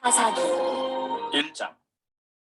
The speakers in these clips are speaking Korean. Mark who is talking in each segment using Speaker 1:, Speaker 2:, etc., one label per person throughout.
Speaker 1: 사사기
Speaker 2: 1장.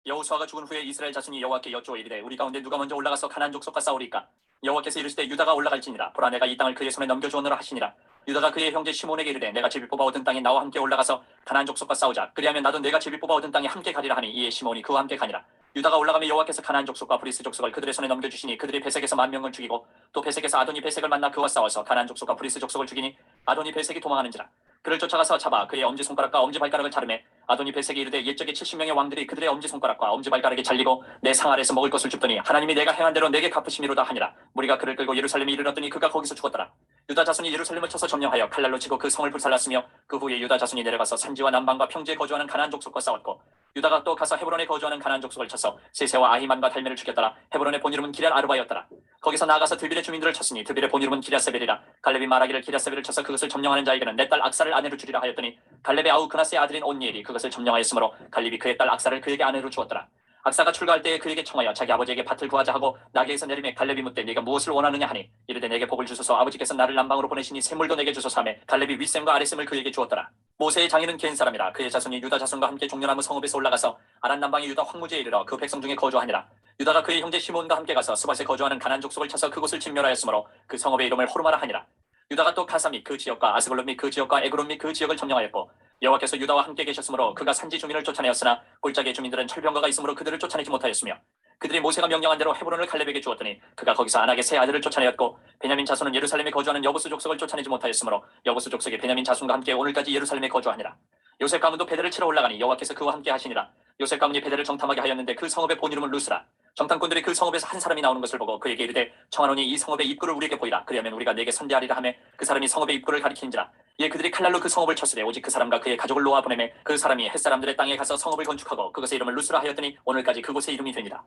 Speaker 2: 여호수아가 죽은 후에 이스라엘 자손이 여호와께 여쭈어 이르되 우리 가운데 누가 먼저 올라가서 가나안 족속과 싸우리까? 여호와께서 이르시되 유다가 올라갈지니라. 보라, 내가 이 땅을 그의 손에 넘겨주오노라 하시니라. 유다가 그의 형제 시몬에게 이르되 내가 제비 뽑아 얻은 땅에 나와 함께 올라가서 가나안 족속과 싸우자. 그리하면 나도 내가 제비 뽑아 얻은 땅에 함께 가리라 하니 이에 시몬이 그와 함께 가니라. 유다가 올라가며 여호와께서 가나안 족속과 브리스 족속을 그들의 손에 넘겨주시니 그들이 베색에서 10,000명을 죽이고 또 베색에서 아도니 베색을 만나 그와 싸워서 가나안 족속과 브리스 족속을 죽이니 아도니 베색이 도망하는지라. 그를 쫓아가서 잡아 그의 엄지손가락과 엄지발가락을 자르매 아도니 베색이 이르되 옛적에 70명의 왕들이 그들의 엄지손가락과 엄지발가락에 잘리고 내 상 아래에서 먹을 것을 줍더니 하나님이 내가 행한 대로 내게 갚으심이로다 하니라. 무리가 그를 끌고 예루살렘에 이르렀더니 그가 거기서 죽었더라. 유다 자손이 예루살렘을 쳐서 점령하여 칼날로 치고 그 성을 불살랐으며 그 후에 유다 자손이 내려가서 산지와 남방과 평지에 거주하는 가나안 족속과 싸웠고 유다가 또 가서 헤브론에 거주하는 가나안 족속을 쳐서 세세와 아히만과 달메를 죽였더라. 헤브론의 본 이름은 기럇 아르바였더라. 거기서 나아가서 드빌의 주민들을 쳤으니 드빌의 본 이름은 기랴세벨이라. 갈렙이 말하기를 기랴세벨을 쳐서 그것을 점령하는 자에게는 내 딸 악사를 아내로 주리라 하였더니 갈렙의 아우 그나스의 아들인 온니엘이 그것을 점령하였으므로 갈렙이 그의 딸 악사를 그에게 아내로 주었더라. 악사가 출가할 때에 그에게 청하여 자기 아버지에게 밭을 구하자 하고 나귀에서 내리매 갈렙이 묻되 네가 무엇을 원하느냐 하니 이르되 내게 복을 주소서. 아버지께서 나를 남방으로 보내시니 샘물도 내게 주소서 하매 갈렙이 윗샘과 아랫샘을 그에게 주었더라. 모세의 장인은 겐 사람이라. 그의 자손이 유다 자손과 함께 종려나무 성읍에서 올라가서 아란 남방의 유다 황무지에 이르러 그 백성 중에 거주하니라. 유다가 그의 형제 시몬과 함께 가서 스밧에 거주하는 가나안 족속을 쳐서 그곳을 진멸하였으므로 그 성읍의 이름을 호르마라 하니라. 유다가 또 가사 및 그 지역과 아스글론 및 그 지역과 에그론 및 그 지역을 점령하였고 여호와께서 유다와 함께 계셨으므로 그가 산지 주민을 쫓아내었으나 골짜기의 주민들은 철병거가 있으므로 그들을 쫓아내지 못하였으며 그들이 모세가 명령한 대로 헤브론을 갈렙에게 주었더니 그가 거기서 아낙의 세 아들을 쫓아내었고 베냐민 자손은 예루살렘에 거주하는 여부스 족속을 쫓아내지 못하였으므로 여부스 족속의 베냐민 자손과 함께 오늘까지 예루살렘에 거주하니라. 요셉 가문도 베델을 치러 올라가니 여호와께서 그와 함께 하시니라. 요셉 가문이 베델을 정탐하게 하였는데 그 성읍의 본 이름은 루스라. 정탐꾼들이 그 성읍에서 한 사람이 나오는 것을 보고 그에게 이르되 청하노니 이 성읍의 입구를 우리에게 보이라. 그리하면 우리가 내게 선대하리라 하매 그 사람이 성읍의 입구를 가리키는지라. 이에 그들이 칼날로 그 성읍을 쳤으되 오직 그 사람과 그의 가족을 놓아 보내매 그 사람이 햇사람들의 땅에 가서 성읍을 건축하고 그것의 이름을 루스라 하였더니 오늘까지 그곳의 이름이 되니라.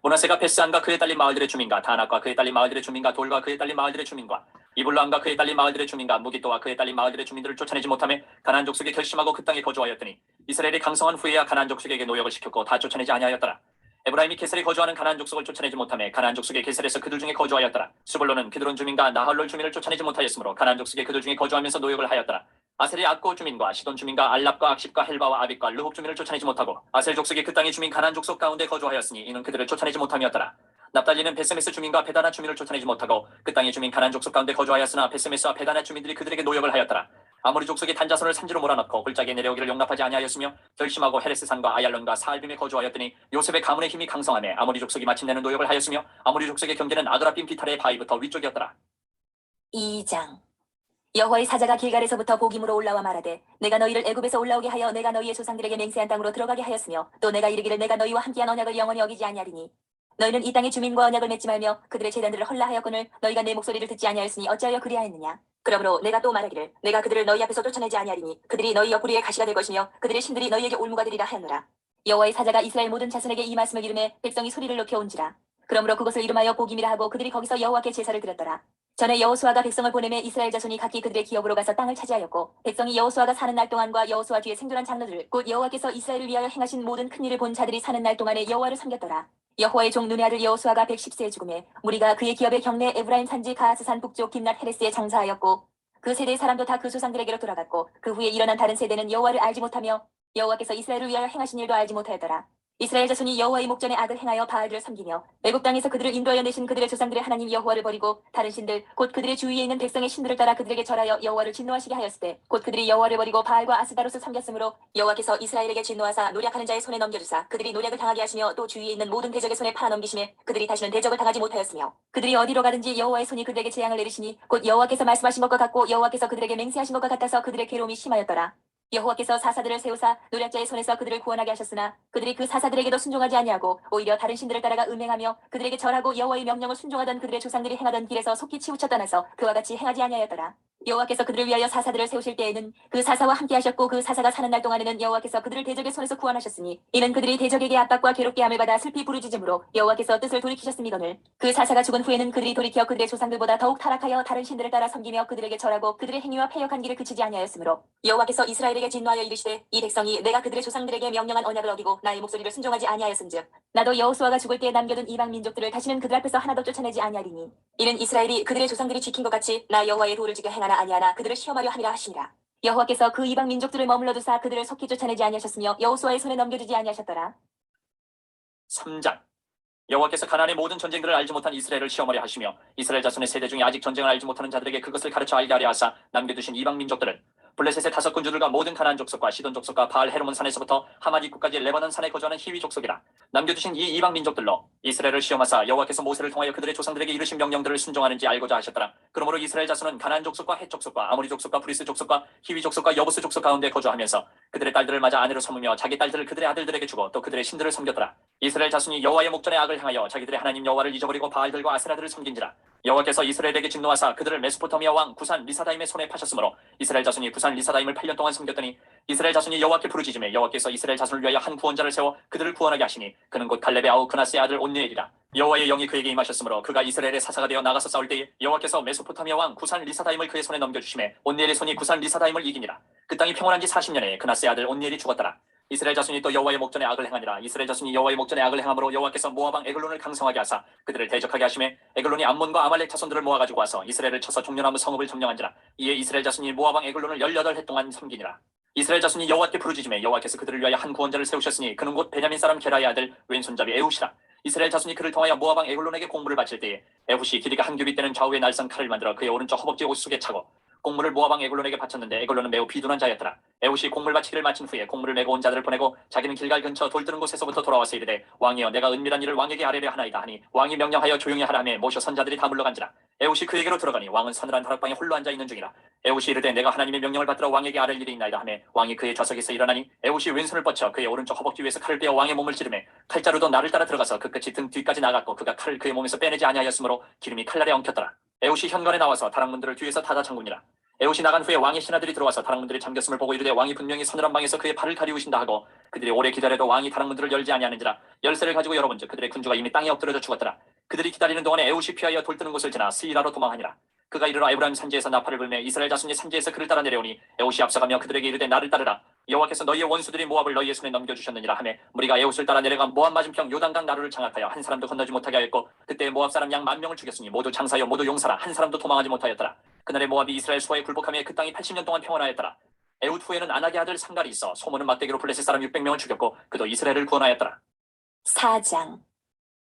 Speaker 2: 므낫세가 베스안과 그의 딸린 마을들의 주민과 다낙과 그의 딸린 마을들의 주민과 돌과 그의 딸린 마을들의 주민과 이블람과 그의 딸린 마을들의 주민과 무기또와 그의 딸린 마을들의 주민들을 쫓아내지 못하며 가나안 족속이 결심하고 그 땅에 거주하였더니 이스라엘이 강성한 후에야 가나안 족속에게 노역을 시켰고 다 쫓아내지 아니하였더라. 에브라임이 게셀에 거주하는 가나안 족속을 쫓아내지 못하며 가나안 족속의 게셀에서 그들 중에 거주하였더라. 스불론은 기드론 주민과 나할롤 주민을 쫓아내지 못하였으므로 가나안 족속의 그들 중에 거주하면서 노역을 하였더라. 아셀이 악고 주민과 시돈 주민과 알랍과 악십과 헬바와 아빅과 르홉 주민을 쫓아내지 못하고 아셀 족속이 그 땅의 주민 가나안 족속 가운데 거주하였으니 이는 그들을 쫓아내지 못함이었더라. 납달리는 베세메스 주민과 베다나 주민을 쫓아내지 못하고 그 땅의 주민 가나안 족속 가운데 거주하였으나 베세메스와 베다나 주민들이 그들에게 노역을 하였더라. 아모리 족속이 단자손을 산지로 몰아넣고 골짜기에 내려오기를 용납하지 아니하였으며 결심하고 헤레스산과 아얄론과 사알빔에 거주하였더니 요셉의 가문의 힘이 강성하며 아모리 족속이 마침내는 노역을 하였으며 아모리 족속의 경계는 아드라빔 비탈의 바위부터 위쪽이었더라.
Speaker 1: 2장 여호와의 사자가 길갈에서부터 복임으로 올라와 말하되 내가 너희를 애굽에서 올라오게 하여 내가 너희의 조상들에게 맹세한 땅으로 들어가게 하였으며 또 내가 이르기를 내가 너희와 함께한 언약을 영원히 어기지 아니하리니 너희는 이 땅의 주민과 언약을 맺지 말며 그들의 제단들을 헐라하였거늘 너희가 내 목소리를 듣지 아니하였으니 어찌하여 그리하였느냐. 그러므로 내가 또 말하기를 내가 그들을 너희 앞에서 쫓아내지 아니하리니 그들이 너희 옆구리에 가시가 될 것이며 그들의 신들이 너희에게 올무가 되리라 하였노라. 여호와의 사자가 이스라엘 모든 자손에게 이 말씀을 이르매 백성이 소리를 높여 온지라. 그러므로 그것을 이름하여 복임이라 하고 그들이 거기서 여호와께 제사를 드렸더라. 전에 여호수아가 백성을 보내매 이스라엘 자손이 각기 그들의 기업으로 가서 땅을 차지하였고 백성이 여호수아가 사는 날 동안과 여호수아 뒤에 생존한 장로들 곧 여호와께서 이스라엘을 위하여 행하신 모든 큰 일을 본 자들이 사는 날 동안에 여호와를 섬겼더라. 여호와의 종 눈의 아들 여호수아가 110세에 죽음에 무리가 그의 기업의 경내 에브라임 산지 가하스산 북쪽 김낫 헤레스에 장사하였고 그 세대의 사람도 다 그 조상들에게로 돌아갔고 그 후에 일어난 다른 세대는 여호와를 알지 못하며 여호와께서 이스라엘을 위하여 행하신 일도 알지 못하였더라. 이스라엘 자손이 여호와의 목전에 악을 행하여 바알들을 섬기며 애굽 땅에서 그들을 인도하여 내신 그들의 조상들의 하나님 여호와를 버리고 다른 신들 곧 그들의 주위에 있는 백성의 신들을 따라 그들에게 절하여 여호와를 진노하시게 하였을 때 곧 그들이 여호와를 버리고 바알과 아스다롯을 섬겼으므로 여호와께서 이스라엘에게 진노하사 노략하는 자의 손에 넘겨주사 그들이 노략을 당하게 하시며 또 주위에 있는 모든 대적의 손에 팔아넘기심에 그들이 다시는 대적을 당하지 못하였으며 그들이 어디로 가든지 여호와의 손이 그들에게 재앙을 내리시니 곧 여호와께서 말씀하신 것과 같고 여호와께서 그들에게 맹세하신 것과 같아서 그들의 괴로움이 심하였더라. 여호와께서 사사들을 세우사 노략자의 손에서 그들을 구원하게 하셨으나 그들이 그 사사들에게도 순종하지 아니하고 오히려 다른 신들을 따라가 음행하며 그들에게 절하고 여호와의 명령을 순종하던 그들의 조상들이 행하던 길에서 속히 치우쳐 떠나서 그와 같이 행하지 아니하였더라. 여호와께서 그들을 위하여 사사들을 세우실 때에는 그 사사와 함께 하셨고 그 사사가 사는 날 동안에는 여호와께서 그들을 대적의 손에서 구원하셨으니 이는 그들이 대적에게 압박과 괴롭게 함을 받아 슬피 부르짖음으로 여호와께서 뜻을 돌이키셨음이거늘 그 사사가 죽은 후에는 그들이 돌이켜 그들의 조상들보다 더욱 타락하여 다른 신들을 따라 섬기며 그들에게 절하고 그들의 행위와 패역한 길을 그치지 아니하였으므로 여호와께서 이스라엘에게 진노하여 이르시되 이 백성이 내가 그들의 조상들에게 명령한 언약을 어기고 나의 목소리를 순종하지 아니하였은즉 나도 여호수아가 죽을 때에 남겨둔 이방 민족들을 다시는 그들 앞에서 하나도 쫓아내지 아니하리니 이는 이스라엘이 그들의 조상들이 지킨 것 같이 나 여호와의 도를 지켜 행하나 아니하나 그들을 시험하려 함이라 하시니라. 여호와께서 그 이방 민족들을 머물러 두사 그들을 속히 쫓아내지 아니하셨으며 여호수아의 손에 넘겨주지 아니하셨더라.
Speaker 2: 3장. 여호와께서 가나안의 모든 전쟁들을 알지 못한 이스라엘을 시험하려 하시며 이스라엘 자손의 세대 중에 아직 전쟁을 알지 못하는 자들에게 그것을 가르쳐 알게 하려 하사 남겨두신 이방 민족들을 블레셋의 5 군주들과 모든 가나안 족속과 시돈 족속과 바알 헤르몬 산에서부터 하맛 입구까지 레바논 산에 거주하는 히위 족속이라. 남겨두신 이 이방 민족들로 이스라엘을 시험하사 여호와께서 모세를 통하여 그들의 조상들에게 이르신 명령들을 순종하는지 알고자 하셨더라. 그러므로 이스라엘 자손은 가나안 족속과 헷 족속과 아모리 족속과 브리스 족속과 히위 족속과 여부스 족속 가운데 거주하면서 그들의 딸들을 맞아 아내로 삼으며 자기 딸들을 그들의 아들들에게 주고 또 그들의 신들을 섬겼더라. 이스라엘 자손이 여호와의 목전에 악을 행하여 자기들의 하나님 여호와를 잊어버리고 바알들과 아세라들을 섬긴지라. 여호와께서 이스라엘에게 진노하사 그들을 메소포타미아 왕 구산 리사다임의 손에 파셨으므로 이스라엘 자손이 구산 리사다임을 8년 동안 섬겼더니 이스라엘 자손이 여호와께 부르짖음에 여호와께서 이스라엘 자손을 위하여 한 구원자를 세워 그들을 구원하게 하시니 그는 곧 갈렙의 아우 그나스의 아들 온니엘이라. 여호와의 영이 그에게 임하셨으므로 그가 이스라엘의 사사가 되어 나가서 싸울 때에 여호와께서 메소포타미아 왕 구산 리사다임을 그의 손에 넘겨주심에 온니엘의 손이 구산 리사다임을 이기니라. 그 땅이 평온한 지 40년에 그나스의 아들 온니엘이 죽었더라. 이스라엘 자손이 또 여호와의 목전에 악을 행하니라. 이스라엘 자손이 여호와의 목전에 악을 행함으로 여호와께서 모압 왕 에글론을 강성하게 하사 그들을 대적하게 하심에 에글론이 암몬과 아말렉 자손들을 모아가지고 와서 이스라엘을 쳐서 종려나무 성읍을 점령한지라. 이에 이스라엘 자손이 모압 왕 에글론을 18해 동안 섬기니라. 이스라엘 자손이 여호와께 부르짖음에 여호와께서 그들을 위하여 한 구원자를 세우셨으니 그는 곧 베냐민 사람 게라의 아들 왼손잡이 에훗이라. 이스라엘 자손이 그를 통하여 모압 왕 에글론에게 공물을 바칠 때에 에훗이 길이가 한 규빗 되는 좌우의 날선 칼을 만들어 그의 오른쪽 허벅지 옷 속에 차고 공물을 모압 왕 에글론에게 바쳤는데 에글론은 매우 비둔한 자였더라. 에훗이 공물 바치기를 마친 후에 공물을 메고 온 자들을 보내고 자기는 길갈 근처 돌 뜨는 곳에서부터 돌아와서 이르되 왕이여 내가 은밀한 일을 왕에게 아뢰려 하나이다 하니 왕이 명령하여 조용히 하라 하매 모셔 선자들이 다 물러간지라. 에훗이 그에게로 들어가니 왕은 서늘한 다락방에 홀로 앉아 있는 중이라. 에훗이 이르되 내가 하나님의 명령을 받들어 왕에게 아뢰 일이 있나이다 하매 왕이 그의 좌석에서 일어나니 에훗이 왼손을 뻗쳐 그의 오른쪽 허벅지 위에서 칼을 빼어 왕의 몸을 찌르매 칼자루도 나를 따라 들어가서 그 끝이 등 뒤까지 나갔고 그가 칼을 그의 몸에서 빼내지 아니하였으므로 기름이 칼날에 엉켰더라. 에훗이 현관에 나와서 다락문들을 뒤에서 닫아 잠그니라. 에훗이 나간 후에 왕의 신하들이 들어와서 다락문들이 잠겼음을 보고 이르되 왕이 분명히 서늘한 방에서 그의 발을 가리우신다 하고 그들이 오래 기다려도 왕이 다락문들을 열지 아니하는지라. 열쇠를 가지고 열어본즉 그들의 군주가 이미 땅에 엎드려져 죽었더라. 그들이 기다리는 동안에 에훗이 피하여 돌 뜨는 곳을 지나 스이라로 도망하니라. 그가 이르러 에브라임 산지에서 나팔을 불매 이스라엘 자손이 산지에서 그를 따라 내려오니 에훗이 앞서가며 그들에게 이르되 나를 따르라. 여호와께서 너희의 원수들이 모압을 너희의 손에 넘겨주셨느니라 하매 무리가 에훗을 따라 내려가 모압 맞은편 요단강 나루를 장악하여 한 사람도 건너지 못하게 하였고 그때 모압 사람 양 10,000명을 죽였으니 모두 장사여 모두 용사라. 한 사람도 도망하지 못하였더라. 그날에 모압이 이스라엘 수하에 굴복하며 그 땅이 80년 동안 평온하였더라. 에훗 후에는 아낙의 아들 상갈이 있어 소문은 막대기로 블레셋 사람 600명을 죽였고 그도 이스라엘을 구원하였더라.
Speaker 1: 4장.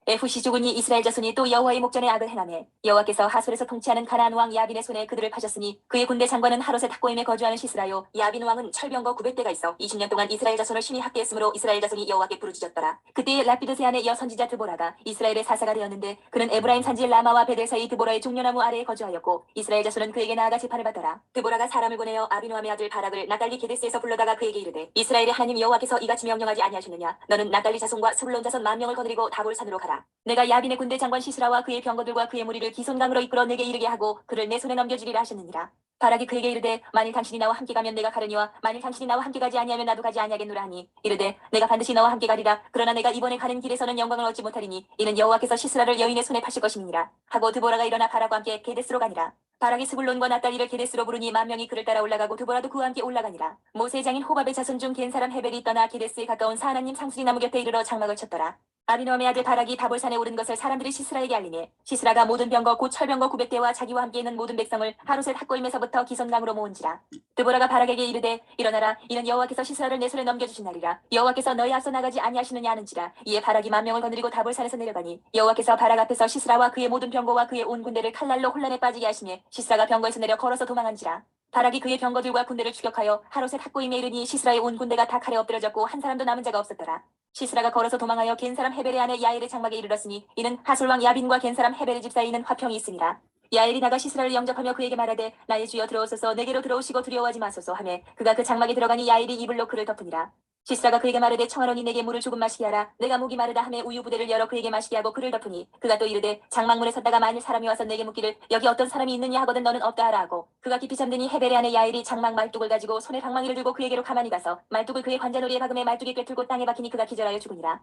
Speaker 1: 에훗이 죽으니 이스라엘 자손이 또 여호와의 목전에 악을 행하매 여호와께서 하솔에서 통치하는 가나안 왕 야빈의 손에 그들을 파셨으니 그의 군대 장관은 하롯의 탁고임에 거주하는 시스라요. 야빈 왕은 철병거 900대가 있어 20년 동안 이스라엘 자손을 심히 학대했으므로 이스라엘 자손이 여호와께 부르짖었더라. 그때에 라피드 세안의 여선지자 드보라가 이스라엘의 사사가 되었는데 그는 에브라임 산지 라마와 베델 사이 드보라의 종려나무 아래에 거주하였고 이스라엘 자손은 그에게 나아가 재판을 받더라. 드보라가 사람을 보내어 아비노함의 아들 바락을 나달리 게데스에서 불러다가 그에게 이르되 이스라엘의 하나님 여호와께서 이같이 명령하지 아니하셨느냐. 너는 나달리 자손과 스불론 자손 10,000명을 거느리고 다볼산으로 가라. 내가 야빈의 군대 장관 시스라와 그의 병거들과 그의 무리를 기손강으로 이끌어 내게 이르게 하고 그를 내 손에 넘겨주리라 하셨느니라. 바락이 그에게 이르되 만일 당신이 나와 함께 가면 내가 가려니와 만일 당신이 나와 함께 가지 아니하면 나도 가지 아니하겠노라 하니 이르되 내가 반드시 너와 함께 가리라. 그러나 내가 이번에 가는 길에서는 영광을 얻지 못하리니 이는 여호와께서 시스라를 여인의 손에 파실 것임이니라 하고 드보라가 일어나 바락과 함께 게데스로 가니라. 바락이 스불론과 낫달리를 게데스로 부르니 10,000명이 그를 따라 올라가고 드보라도 그와 함께 올라가니라. 모세의 장인 호밥의 자손 중 겐 사람 헤벨이 떠나 게데스에 가까운 사하나님 상수리 나무 곁에 이르러 장막을 쳤더라. 아비노함의 아들 바락이 다볼산에 오른 것을 사람들이 시스라에게 알리니 시스라가 모든 병거 곧 철병거 900대와 자기와 함께 있는 모든 백성을 하롯의 탁고임에서부터 기손강으로 모은지라. 드보라가 바락에게 이르되 일어나라. 이는 여호와께서 시스라를 내 손에 넘겨주신 날이라. 여호와께서 너희 앞서 나가지 아니하시느냐 하는지라. 이에 바락이 10,000명을 거느리고 다볼산에서 내려가니 여호와께서 바락 앞에서 시스라와 그의 모든 병거와 그의 온 군대를 칼날로 혼란에 빠지게 하시니 시스라가 병거에서 내려 걸어서 도망한지라. 바락이 그의 병거들과 군대를 추격하여 하롯의 탁고임에 이르니 시스라의 온 군대가 다 칼에 엎드려졌고 한 사람도 남은 자가 없었더라. 시스라가 걸어서 도망하여 겐 사람 헤벨의 아내 야엘의 장막에 이르렀으니 이는 하솔왕 야빈과 겐 사람 헤벨의 집 사이에는 화평이 있음이라. 야엘이 나가 시스라를 영접하며 그에게 말하되 나의 주여 들어오소서. 내게로 들어오시고 두려워하지 마소서 하매 그가 그 장막에 들어가니 야엘이 이불로 그를 덮으니라. 시스라가 그에게 말하되 청하노니 내게 물을 조금 마시게 하라. 내가 목이 마르다 하매 우유 부대를 열어 그에게 마시게 하고 그를 덮으니 그가 또 이르되 장막문에 섰다가 만일 사람이 와서 내게 묻기를 여기 어떤 사람이 있느냐 하거든 너는 없다 하라 하고 그가 깊이 잠드니 헤벨의 아내 야엘이 장막 말뚝을 가지고 손에 방망이를 들고 그에게로 가만히 가서 말뚝을 그의 관자놀이에 박음에 말뚝이 꿰뚫고 땅에 박히니 그가 기절하여 죽으니라.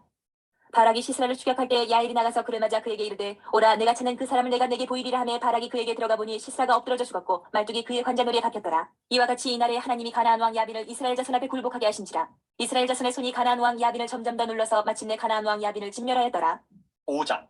Speaker 1: 바락이 시스라를 추격할 때 야엘이 나가서 그를 맞아 그에게 이르되 오라 내가 찾는 그 사람을 내가 내게 보이리라 하매 바락이 그에게 들어가 보니 시스라가 엎드러져 죽었고 말뚝이 그의 관자놀이에 박혔더라. 이와 같이 이날에 하나님이 가나안 왕 야빈을 이스라엘 자손 앞에 굴복하게 하신지라. 이스라엘 자손의 손이 가나안 왕 야빈을 점점 더 눌러서 마침내 가나안 왕 야빈을 진멸하였더라.
Speaker 2: 5장.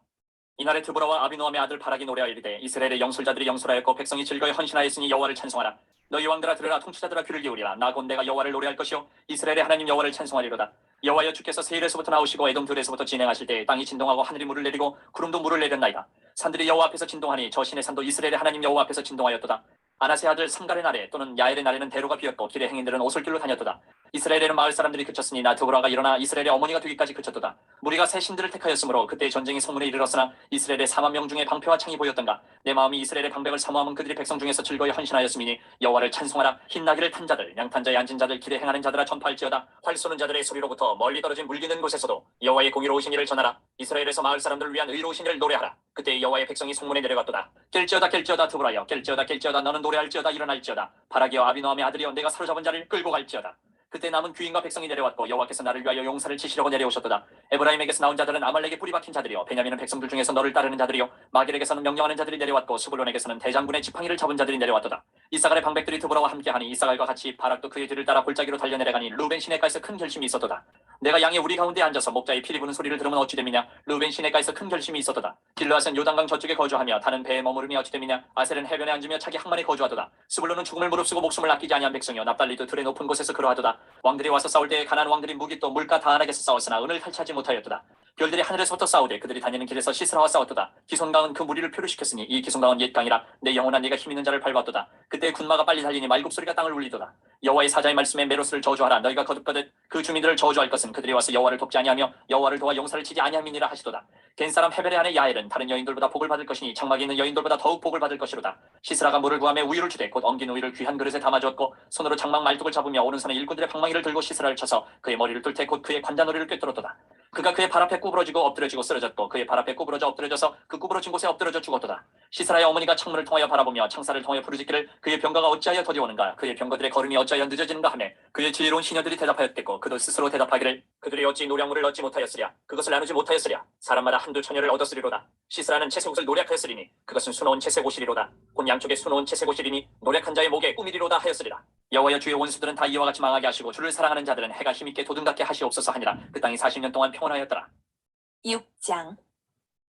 Speaker 2: 이날에 드보라와 아비노함의 아들 바락이 노래하여 이르되 이스라엘의 영술자들이 영술하였고 백성이 즐거이 헌신하였으니 여호와를 찬송하라. 너희 왕들아 들으라, 통치자들아 귀를 기울이라. 나 곧 내가 여호와를 노래할 것이요 이스라엘의 하나님 여호와를 찬송하리로다. 여호와여, 주께서 세일에서부터 나오시고 에돔 들에서부터 진행하실 때 땅이 진동하고 하늘이 물을 내리고 구름도 물을 내렸나이다. 산들이 여호와 앞에서 진동하니 저 신의 산도 이스라엘의 하나님 여호와 앞에서 진동하였도다. 아나세 아들 삼갈의 날에 또는 야엘의 날에는 대로가 비었고 길의 행인들은 오솔길로 다녔도다. 이스라엘에는 마을 사람들이 그쳤으니 나 드보라가 일어나 이스라엘의 어머니가 되기까지 그쳤도다. 무리가 새 신들을 택하였으므로 그때 전쟁이 성문에 이르렀으나 이스라엘의 4만 명 중에 방패와 창이 보였던가. 내 마음이 이스라엘의 방백을 사모함은 그들이 백성 중에서 즐거이 헌신하였음이니 여호와를 찬송하라. 흰나귀를 탄 자들, 양탄 자에 앉은 자들, 길에 행하는 자들아 전파할지어다. 활 쏘는 자들의 소리로부터 멀리 떨어진 물기는 곳에서도 여호와의 공의로우신 일을 전하라. 이스라엘에서 마을 사람들을 위한 의로우신 일을 노래하라. 그때 여호와의 백성이 성문에 내려갔도다. 깰지어다 깰지어다 드보라여, 깰지어다 깰지어다 너는 노래할지어다 일어날지어다. 바라기여 아비노함의 아들이여, 내가 사로잡은 자를 끌고 갈지어다. 그때 남은 귀인과 백성이 내려왔고 여호와께서 나를 위하여 용사를 치시려고 내려오셨도다. 에브라임에게서 나온 자들은 아말렉의 뿌리 박힌 자들이요 베냐민은 백성들 중에서 너를 따르는 자들이요 마길에게서는 명령하는 자들이 내려왔고 스불론에게서는 대장군의 지팡이를 잡은 자들이 내려왔도다. 이사갈의 방백들이 드보라와 함께하니 이사갈과 같이 바락도 그의 뒤를 따라 골짜기로 달려내려가니 루벤 시내가에서 큰 결심이 있었도다. 내가 양의 우리 가운데 앉아서 목자의 피리 부는 소리를 들으면 어찌 됨이냐. 루벤 시내가에서 큰 결심이 있었도다. 길르앗은 요단강 저쪽에 거주하며 타는 배에 머무름이 어찌 됨이냐. 아셀은 해변에 앉으며 자기 항만에 거주하도다. 스불론은 죽음을 무릅쓰고 목숨을 아끼지 아니한 백성이요 납달리도 들의 높은 곳에서 그러하도다. 왕들이 와서 싸울 때에 가나안 왕들이 무기 또 물가 다안에게서 싸웠으나 은을 탈취하지 못하였도다. 별들이 하늘에서부터 싸우되 그들이 다니는 길에서 시스라와 싸웠도다. 기손강은 그 무리를 표류시켰으니 이 기손강은 옛 강이라. 내 영혼아 네가 힘있는 자를 밟았도다. 그때 군마가 빨리 달리니 말굽소리가 땅을 울리도다. 여호와의 사자의 말씀에 메로스를 저주하라. 너희가 거듭거듭 그 주민들을 저주할 것은 그들이 와서 여호와를 돕지 아니하며 여호와를 도와 용사를 치지 아니함이니라 하시도다. 겐 사람 헤벨의 아내 야엘은 다른 여인들보다 복을 받을 것이니 장막에 있는 여인들보다 더욱 복을 받을 것이로다. 시스라가 물을 구하며 우유를 주되 곧 엉긴 우유를 귀한 그릇에 담아주었고 손으로 장막 말뚝을 잡으며 오른손에 일꾼들의 방망이를 들고 시스라를 쳐서 그의 머리를 뚫되 곧 그의 관자놀이를 꿰뚫었도다. 그가 그의 발 앞에 구부러지고 엎드려지고 쓰러졌고 그의 발 앞에 구부러져 엎드려져서 그 구부러진 곳에 엎드려져 죽었도다. 시스라의 어머니가 창문을 통하여 바라보며 창살을 통하여 부르짖기를 그의 병거가 어찌하여 더디오는가, 그의 병거들의 걸음이 어찌하여 늦어지는가 하며 그의 지혜로운 시녀들이 대답하였겠고 그도 스스로 대답하기를 그들이 어찌 노량물을 얻지 못하였으랴. 그것을 나누지 못하였으랴. 사람마다 한두 처녀를 얻었으리로다. 시스라는 채색옷을 노략하였으리니 그것은 수놓은 채색옷이리로다. 곧 양쪽에 수놓은 채색옷이리니 노략한 자의 목에 꾸미리로다 하였으리라. 여호와여, 주의 원수들은 다 이와 같이 망하게 하시고 주를 사랑하는 자들은 해가 힘있게 도든갑게 하시옵소서 하니라. 그 땅이 40년 동안 평온하였더라.
Speaker 1: 6장.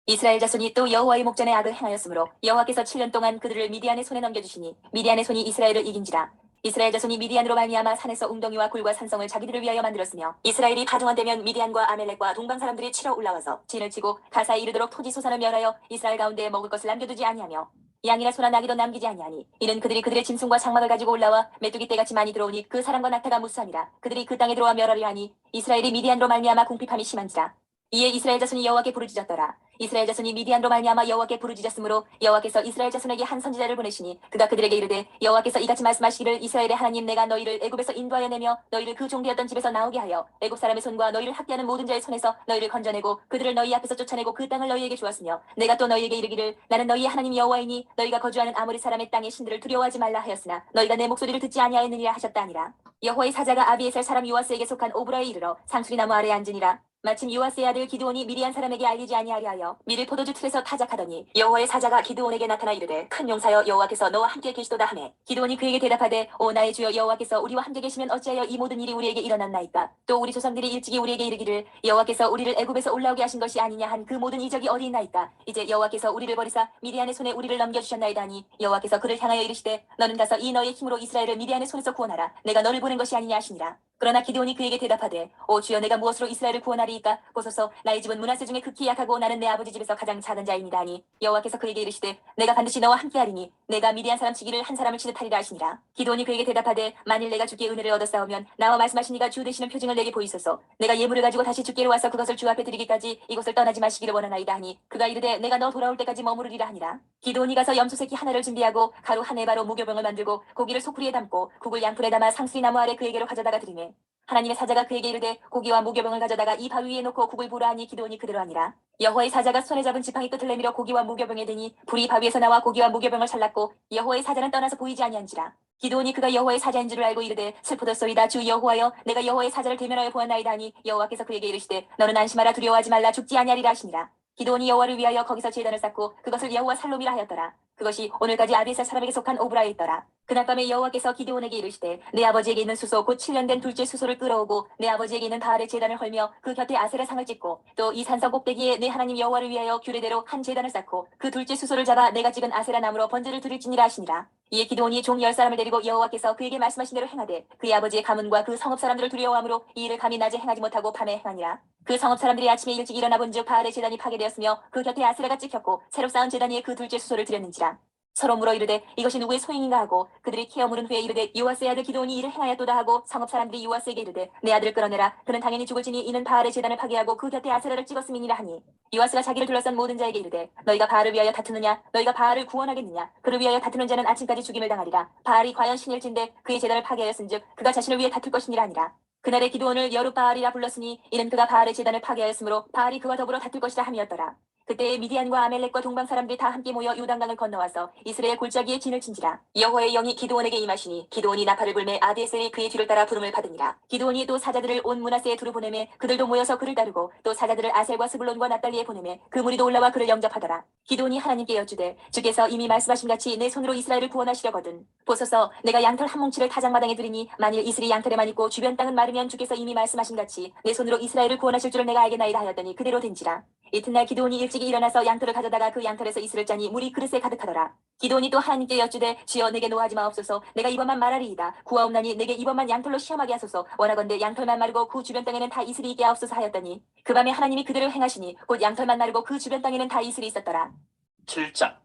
Speaker 1: 이스라엘 자손이 또 여호와의 목전에 악을 행하였으므로 여호와께서 7년 동안 그들을 미디안의 손에 넘겨주시니 미디안의 손이 이스라엘을 이긴지라. 이스라엘 자손이 미디안으로 말미암아 산에서 웅덩이와 굴과 산성을 자기들을 위하여 만들었으며 이스라엘이 가중한되면 미디안과 아멜렉과 동방 사람들이 치러 올라와서 진을 치고 가사에 이르도록 토지 소산을 멸하여 이스라엘 가운데 먹을 것을 남겨두지 아니하며 양이나 소나 나귀도 남기지 아니하니 이는 그들이 그들의 짐승과 장막을 가지고 올라와 메뚜기 떼같이 많이 들어오니 그 사람과 낙타가 무수하니라. 그들이 그 땅에 들어와 멸하려 하니 이스라엘이 미디안으로 말미암아 궁핍함이 심한지라. 이에 이스라엘 자손이 여호와께 부르짖었더라. 이스라엘 자손이 미디안으로 말미암아 여호와께 부르짖었으므로 여호와께서 이스라엘 자손에게 한 선지자를 보내시니 그가 그들에게 이르되 여호와께서 이같이 말씀하시기를 이스라엘의 하나님 내가 너희를 애굽에서 인도하여 내며 너희를 그 종되었던 집에서 나오게 하여 애굽 사람의 손과 너희를 학대하는 모든 자의 손에서 너희를 건져내고 그들을 너희 앞에서 쫓아내고 그 땅을 너희에게 주었으며 내가 또 너희에게 이르기를 나는 너희의 하나님 여호와이니 너희가 거주하는 아모리 사람의 땅의 신들을 두려워하지 말라 하였으나 너희가 내 목소리를 듣지 아니하였느니라 하셨다 아니라. 여호와의 사자가 아비에셀 사람 요아스에게 속한 오브라에 이르러 상수리 나무 아래에 앉으니라. 마침 요아스의 아들 기드온이 미디안 사람에게 알리지 아니하려 하여 밀을 포도주 틀에서 타작하더니 여호와의 사자가 기드온에게 나타나 이르되 큰 용사여 여호와께서 너와 함께 계시도다 하매 기드온이 그에게 대답하되 오 나의 주여 여호와께서 우리와 함께 계시면 어찌하여 이 모든 일이 우리에게 일어났나이까. 또 우리 조상들이 일찍이 우리에게 이르기를 여호와께서 우리를 애굽에서 올라오게 하신 것이 아니냐 한 그 모든 이적이 어디 있나이까. 이제 여호와께서 우리를 버리사 미디안의 손에 우리를 넘겨주셨나이다 하니 여호와께서 그를 향하여 이르시되 너는 가서 이 너의 힘으로 이스라엘을 미디안의 손에서 구원하라. 내가 너를 보낸 것이 아니냐 하시니라. 그러나 기드온이 그에게 대답하되 오 주여 내가 무엇으로 이스라엘을 구원하리이까. 보소서 나의 집은 므낫세 중에 극히 약하고 나는 내 아버지 집에서 가장 작은 자입니다 하니 여호와께서 그에게 이르시되 내가 반드시 너와 함께하리니 내가 미디안 사람 치기를 한 사람을 치듯 하리라 하시니라. 기드온이 그에게 대답하되 만일 내가 주께 은혜를 얻었사오면 나와 말씀하신 이가 주 되시는 표징을 내게 보이소서. 내가 예물을 가지고 다시 주께로 와서 그것을 주 앞에 드리기까지 이곳을 떠나지 마시기를 원하나이다 하니 그가 이르되 내가 너 돌아올 때까지 머무르리라 하니라. 기드온이 가서 염소새끼 하나를 준비하고 가루 한 에바로 무교병을 만들고 고기를 소쿠리에 담고 국을 양풀에 담아 상수리 나무 아래 그에게로 가져다가 드리매 하나님의 사자가 그에게 이르되 고기와 무교병을 가져다가 이 바위 위에 놓고 국을 부으라 하니 기드온이 그대로 하니라. 여호와의 사자가 손에 잡은 지팡이 끝을 내밀어 고기와 무교병에 대니 불이 바위에서 나와 고기와 무교병을 살랐고 여호와의 사자는 떠나서 보이지 아니한지라. 기드온이 그가 여호와의 사자인 줄을 알고 이르되 슬프도소이다 주 여호와여 내가 여호와의 사자를 대면하여 보았나이다 하니 여호와께서 그에게 이르시되 너는 안심하라 두려워하지 말라 죽지 아니하리라 하시니라. 기드온이 여호와를 위하여 거기서 제단을 쌓고 그것을 여호와 살롬이라 하였더라. 그것이 오늘까지 아비에셀 사람에게 속한 오브라에 있더라. 그날 밤에 여호와께서 기드온에게 이르시되 내 아버지에게 있는 수소 곧 7년 된 둘째 수소를 끌어오고 내 아버지에게 있는 바알의 제단을 헐며 그 곁에 아세라 상을 찍고 또 이 산성 꼭대기에 내 하나님 여호와를 위하여 규례대로 한 제단을 쌓고 그 둘째 수소를 잡아 내가 찍은 아세라 나무로 번제를 드릴지니라 하시니라. 이에 기드온이 종 10사람을 데리고 여호와께서 그에게 말씀하신 대로 행하되 그의 아버지의 가문과 그 성읍 사람들을 두려워함으로 이 일을 감히 낮에 행하지 못하고 밤에 행하니라. 그 성읍 사람들이 아침에 일찍 일어나 본즉 바알의 제단이 파괴되었으며 그 곁에 아세라가 찍혔고 새로 쌓은 제단 위에 그 둘째 수소를 드렸는지라. 서로 물어 이르되 이것이 누구의 소행인가 하고 그들이 캐어 물은 후에 이르되 요아스의 아들 기드온이 이를 행하였도다 하고 성읍 사람들이 요아스에게 이르되 내 아들을 끌어내라. 그는 당연히 죽을지니 이는 바알의 제단을 파괴하고 그 곁에 아세라를 찍었음이니라 하니 요아스가 자기를 둘러싼 모든 자에게 이르되 너희가 바알을 위하여 다투느냐 너희가 바알을 구원하겠느냐 그를 위하여 다투는 자는 아침까지 죽임을 당하리라. 바알이 과연 신일진데 그의 제단을 파괴하였은즉 그가 자신을 위해 다툴 것이니라 하니라. 그날에 기드온을 여룻바알이라 불렀으니 이는 그가 바알의 제단을 파괴하였으므로 바알이 그와 더불어 다툴 것이라 함이었더라. 그때에 미디안과 아멜렉과 동방 사람들이 다 함께 모여 요단강을 건너와서 이스라엘 골짜기에 진을 친지라. 여호와의 영이 기드온에게 임하시니 기드온이 나팔을 불매 아비에셀이 그의 뒤를 따라 부름을 받으니라. 기드온이 또 사자들을 온 므낫세에 두루 보내매 그들도 모여서 그를 따르고 또 사자들을 아셀과 스불론과 납달리에 보내매 그 무리도 올라와 그를 영접하더라. 기드온이 하나님께 여쭈되 주께서 이미 말씀하신 같이 내 손으로 이스라엘을 구원하시려거든 보소서 내가 양털 한 뭉치를 타작마당에 두리니 만일 이슬이 양털에만 있고 주변 땅은 마르면 주께서 이미 말씀하신 같이 내 손으로 이스라엘을 구원하실 줄을 내가 알겠나이다 하였더니 그대로 된지라. 이튿날 기드온이 일찍이 일어나서 양털을 가져다가 그 양털에서 이슬을 짜니 물이 그릇에 가득하더라. 기드온이 또 하나님께 여쭈되 주여 내게 노하지 마옵소서 내가 이번만 말하리이다. 구하옵나니 내게 이번만 양털로 시험하게 하소서 원하건대 양털만 마르고 그 주변 땅에는 다 이슬이 있게 하옵소서 하였더니 그 밤에 하나님이 그대로 행하시니 곧 양털만 마르고 그 주변 땅에는 다 이슬이 있었더라.
Speaker 2: 7장.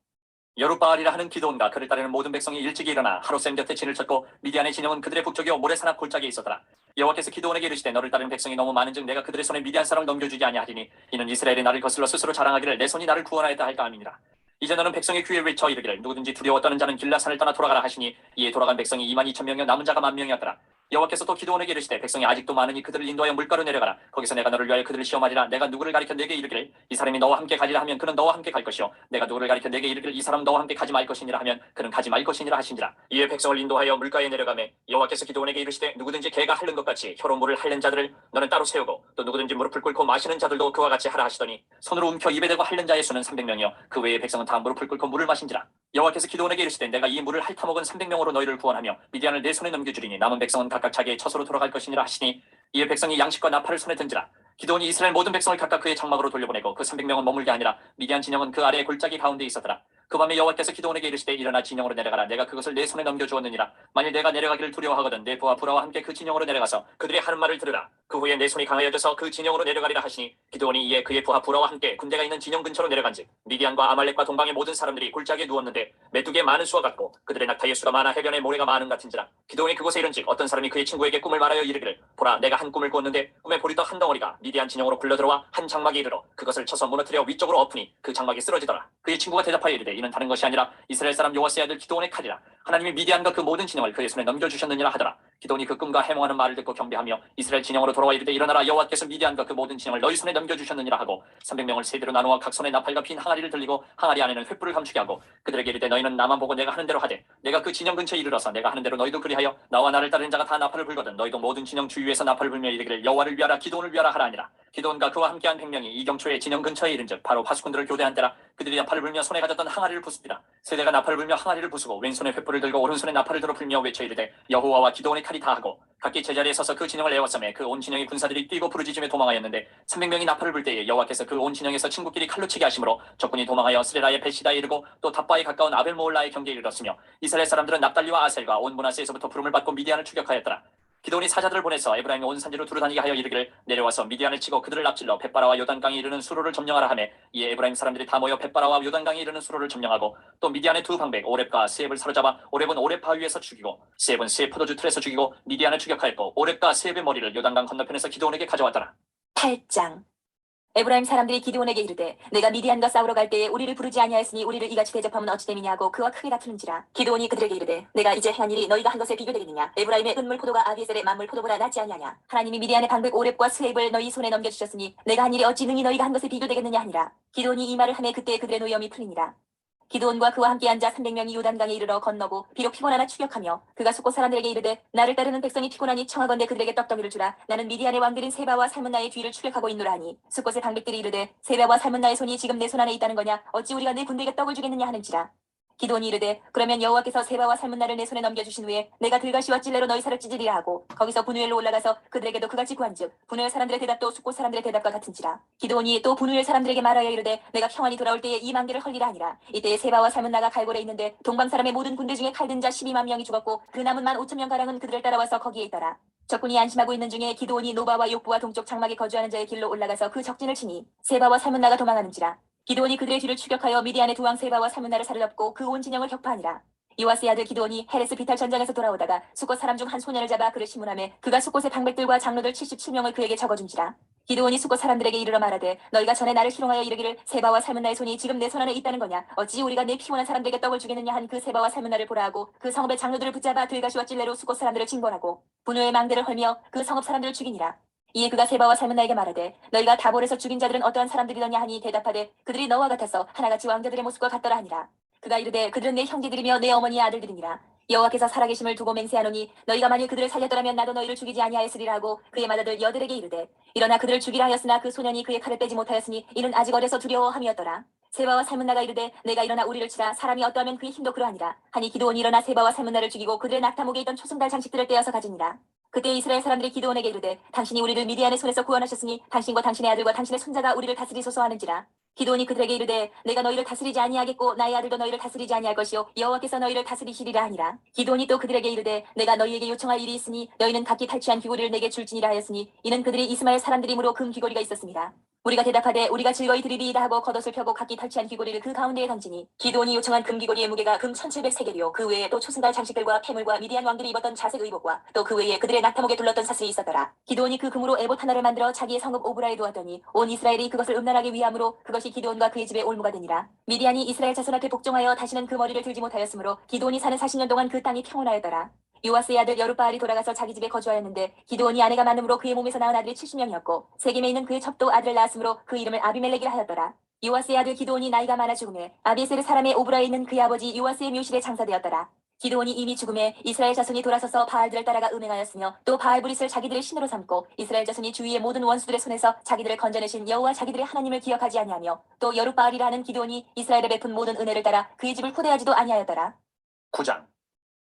Speaker 2: 여룻바알이라 하는 기드온과 그를 따르는 모든 백성이 일찍이 일어나 하롯셈 곁에 진을 쳤고 미디안의 진영은 그들의 북쪽이요 모레산악 골짜기에 있었더라. 여호와께서 기드온에게 이르시되 너를 따르는 백성이 너무 많은즉 내가 그들의 손에 미디안 사람을 넘겨주지 아니하리니 이는 이스라엘이 나를 거슬러 스스로 자랑하기를 내 손이 나를 구원하였다 할까 함이니라. 이제 너는 백성의 귀에 외쳐 이르기를 누구든지 두려워 떠는 자는 길라산을 떠나 돌아가라 하시니 이에 돌아간 백성이 22,000명이요 남은 자가 10,000명이었더라. 여호와께서 또 기드온에게 이르시되 백성이 아직도 많으니 그들을 인도하여 물가로 내려가라. 거기서 내가 너를 위하여 그들을 시험하리라. 내가 누구를 가리켜 내게 이르기를 이 사람이 너와 함께 가리라 하면 그는 너와 함께 갈 것이요 내가 누구를 가리켜 내게 이르기를 이 사람 너와 함께 가지 말 것이니라 하면 그는 가지 말 것이니라 하시니라. 이에 백성을 인도하여 물가에 내려가매 여호와께서 기드온에게 이르시되 누구든지 개가 핥는 것 같이 혀로 물을 핥는 자들을 너는 따로 세우고 또 누구든지 무릎을 꿇고 마시는 자들도 그와 같이 하라 하시더니 손으로 움켜 입에 대고 핥는 자의 수는 300명이요 그 외의 백성은 다 무릎을 꿇고 물을 마신지라. 여호와께서 기드온에게 이르시되 내가 이 물을 핥아먹은 300명으로 너희를 구원하며 미디안을 내 손에 넘겨주리니 남은 백성은 각각 자기의 처소로 돌아갈 것이니라 하시니 이에 백성이 양식과 나팔을 손에 든지라. 기드온이 이스라엘 모든 백성을 각각 그의 장막으로 돌려보내고 그 300명은 머물게 아니라 미디안 진영은 그 아래의 골짜기 가운데 있었더라. 그 밤에 여호와께서 기드온에게 이르시되 일어나 진영으로 내려가라. 내가 그것을 내 손에 넘겨주었느니라. 만일 내가 내려가기를 두려워하거든 내 부하 부라와 함께 그 진영으로 내려가서 그들이 하는 말을 들으라. 그 후에 내 손이 강하여져서 그 진영으로 내려가리라 하시니 기드온이 이에 그의 부하 부라와 함께 군대가 있는 진영 근처로 내려간즉 미디안과 아말렉과 동방의 모든 사람들이 골짜기에 누웠는데 메뚜기의 많은 수와 같고 그들의 낙타의 수가 많아 해변의 모래가 많은 같은지라. 기드온이 그곳에 이른즉 어떤 사람이 그의 친구에게 꿈을 말하여 이르기를 보라 내가 한 꿈을 꾸었는데 꿈에 보리떡 한 덩어리가 미디안 진영으로 굴러들어와 한 장막에 이르러 그것을 쳐서 무너뜨려 위쪽으로 엎으니 그 장막이 쓰러지더라. 그의 친구가 대답하여 이르되 이는 다른 것이 아니라 이스라엘 사람 요아스의 아들 기드온의 칼이라. 하나님이 미디안과 그 모든 진영을 그의 손에 넘겨주셨느니라 하더라. 기드온이 그 꿈과 해몽하는 말을 듣고 경배하며 이스라엘 진영으로 돌아와 이르되 일어나라 여호와께서 미디안과 그 모든 진영을 너희 손에 넘겨주셨느니라 하고 300명을 세대로 나누어 각 손에 나팔과 빈 항아리를 들리고 항아리 안에는 횃불을 감추게 하고 그들에게 이르되 너희는 나만 보고 내가 하는 대로 하되 내가 그 진영 근처에 이르러서 내가 하는 대로 너희도 그리하여 나와 나를 따르는 자가 다 나팔을 불거든 너희도 모든 진영 주위에서 나팔을 불며 이르기를 여호와를 위하라 기드온을 위하라 하라 하니라. 기드온과 그와 함께한 100명이 이경초에 진영 근처에 이른즉 바로 파수꾼들을 교대한 때라. 그들이 나팔을 불며 손에 가졌던 항아리를 부수니라. 세대가 나팔을 불며 항아리를 부수고 왼손에 횃불을 들고 오른손에 나팔을 들어 불며 외쳐 이르되 여호와와 기드온의 칼이 다하고 각기 제자리에 서서 그 진영을 에워싸매 그 온 진영의 군사들이 뛰고 부르짖으며 도망하였는데 300명이 나팔을 불 때에 여호와께서 그 온 진영에서 친구끼리 칼로 치게 하심으로 적군이 도망하여 스레라의 베시다에 이르고 또 답바에 가까운 아벨모올라의 경계에 이르렀으며 이스라엘 사람들은 납달리와 아셀과 온 므낫세에서부터 부름을 받고 미디안을 추격하였더라. 기드온이 사자들을 보내서 에브라임의 온 산지로 두루다니게 하여 이르기를 내려와서 미디안을 치고 그들을 앞질러 벳바라와 요단강에 이르는 수로를 점령하라 하매 이에 에브라임 사람들이 다 모여 벳바라와 요단강에 이르는 수로를 점령하고 또 미디안의 두 방백 오렙과 세heb을 사로잡아 오렙은 오렙 바위에서 죽이고 세heb은 세heb 포도주 틀에서 죽이고 미디안을 추격하였고 오렙과 세heb의 머리를 요단강 건너편에서 기드온에게 가져왔더라.
Speaker 1: 8장. 에브라임 사람들이 기드온에게 이르되 내가 미디안과 싸우러 갈 때에 우리를 부르지 아니하였으니 우리를 이같이 대접하면 어찌 됨이냐 하고 그와 크게 다투는지라. 기드온이 그들에게 이르되 내가 이제 행한 일이 너희가 한 것에 비교되겠느냐. 에브라임의 은물 포도가 아비에셀의 만물 포도보다 낫지 아니하냐. 하나님이 미디안의 방백 오렙과 스헤입을 너희 손에 넘겨주셨으니 내가 한 일이 어찌 능히 너희가 한 것에 비교되겠느냐 하니라. 기드온이 이 말을 하매 그때 그들의 노염이 풀리니라. 기드온과 그와 함께 앉아 300명이 요단강에 이르러 건너고 비록 피곤하나 추격하며 그가 숫곳 사람들에게 이르되 나를 따르는 백성이 피곤하니 청하건대 그들에게 떡덩이를 주라. 나는 미디안의 왕들인 세바와 살문나의 뒤를 추격하고 있노라 하니 숫곳의 방백들이 이르되 세바와 살문나의 손이 지금 내 손 안에 있다는 거냐. 어찌 우리가 내 군대에게 떡을 주겠느냐 하는지라. 기드온이 이르되 그러면 여호와께서 세바와 살문나를 내 손에 넘겨주신 후에 내가 들가시와 찔레로 너희 살을 찢으리라 하고 거기서 분우엘로 올라가서 그들에게도 그같이 구한즉 분우엘 사람들의 대답도 숫곳 사람들의 대답과 같은지라. 기드온이 또 분우엘 사람들에게 말하여 이르되 내가 평안히 돌아올 때에 이 만개를 헐리라 하니라. 이때에 세바와 살문나가 갈골에 있는데 동방 사람의 모든 군대 중에 칼든 자 12만 명이 죽었고 그 남은 15,000명 가량은 그들을 따라와서 거기에 있더라. 적군이 안심하고 있는 중에 기드온이 노바와 욕부와 동쪽 장막에 거주하는 자의 길로 올라가서 그 적진을 치니 세바와 살문나가 도망하는지라. 기드온이 그들의 뒤를 추격하여 미디안의 두 왕 세바와 살문나를 살을 엎고 그 온 진영을 격파하니라. 요아스의 아들 기드온이 헤레스 비탈 전장에서 돌아오다가 숫곳 사람 중 한 소년을 잡아 그를 심문하매 그가 숫곳의 방백들과 장로들 77명을 그에게 적어준지라. 기드온이 숫곳 사람들에게 이르러 말하되 너희가 전에 나를 희롱하여 이르기를 세바와 살문나의 손이 지금 내 손 안에 있다는 거냐. 어찌 우리가 내 피곤한 사람들에게 떡을 주겠느냐 한 그 세바와 살문나를 보라 하고 그 성읍의 장로들을 붙잡아 들가시와 찔레로 숫곳 사람들을 징벌하고 분우의 망대를 헐며 그 성읍 사람들을 죽이니라. 이에 그가 세바와 살문나에게 말하되 너희가 다볼에서 죽인 자들은 어떠한 사람들이더냐 하니 대답하되 그들이 너와 같아서 하나같이 왕자들의 모습과 같더라 하니라. 그가 이르되 그들은 내 형제들이며 내 어머니의 아들들이니라. 여호와께서 살아계심을 두고 맹세하노니 너희가 만일 그들을 살렸더라면 나도 너희를 죽이지 아니하였으리라 하고 그의 맏아들 여들에게 이르되 일어나 그들을 죽이라 하였으나 그 소년이 그의 칼을 빼지 못하였으니 이는 아직 어려서 두려워함이었더라. 세바와 살문나가 이르되 내가 일어나 우리를 치라 사람이 어떠하면 그의 힘도 그러하니라 하니 기드온이 일어나 세바와 살문나를 죽이고 그들의 낙타목에 있던 초승달 장식들을 떼어서 가지니라. 그때 이스라엘 사람들이 기드온에게 이르되 당신이 우리를 미디안의 손에서 구원하셨으니 당신과 당신의 아들과 당신의 손자가 우리를 다스리소서 하는지라. 기드온이 그들에게 이르되 내가 너희를 다스리지 아니하겠고 나의 아들도 너희를 다스리지 아니할 것이요 여호와께서 너희를 다스리시리라 하니라. 기드온이 또 그들에게 이르되 내가 너희에게 요청할 일이 있으니 너희는 각기 탈취한 귀고리를 내게 줄지니라 하였으니 이는 그들이 이스마엘 사람들이므로 금 귀고리가 있었습니다. 우리가 대답하되 우리가 즐거이 드리리이다 하고 겉옷을 펴고 각기 탈취한 귀고리를 그 가운데에 던지니 기드온이 요청한 금 귀고리의 무게가 금 1700세겔이요 그 외에 또 초승달 장식들과 패물과 미디안 왕들이 입었던 자색 의복과 또 그 외에 그들의 낙타목에 둘렀던 사슬이 있었더라. 기드온이 그 금으로 에봇 하나를 만들어 자기의 성읍 오브라에 두었더니 온 이스라엘이 그것을 음란하게 위함으로 그것이 기드온과 그의 집의 올무가 되니라. 미디안이 이스라엘 자손 앞에 복종하여 다시는 그 머리를 들지 못하였으므로 기드온이 사는 40년 동안 그 땅이 평온하였더라. 요아스의 아들 여룻바알이 돌아가서 자기 집에 거주하였는데 기드온이 아내가 많음으로 그의 몸에서 낳은 아들이 70명이었고 세겜에 있는 그의 첩도 아들을 낳았으므로 그 이름을 아비멜렉이라 하였더라. 요아스의 아들 기드온이 나이가 많아 죽음에 아비에셀 사람의 오브라에 있는 그의 아버지 요아스의 묘실에 장사되었더라. 기드온이 이미 죽음에 이스라엘 자손이 돌아서서 바알들을 따라가 음행하였으며 또 바알브릿을 자기들의 신으로 삼고 이스라엘 자손이 주위의 모든 원수들의 손에서 자기들을 건져내신 여호와 자기들의 하나님을 기억하지 아니하며 또 여룻바알이라 하는 기드온이 이스라엘에 베푼 모든 은혜를 따라 그의 집을 포대하지도 아니하였더라.
Speaker 2: 9장.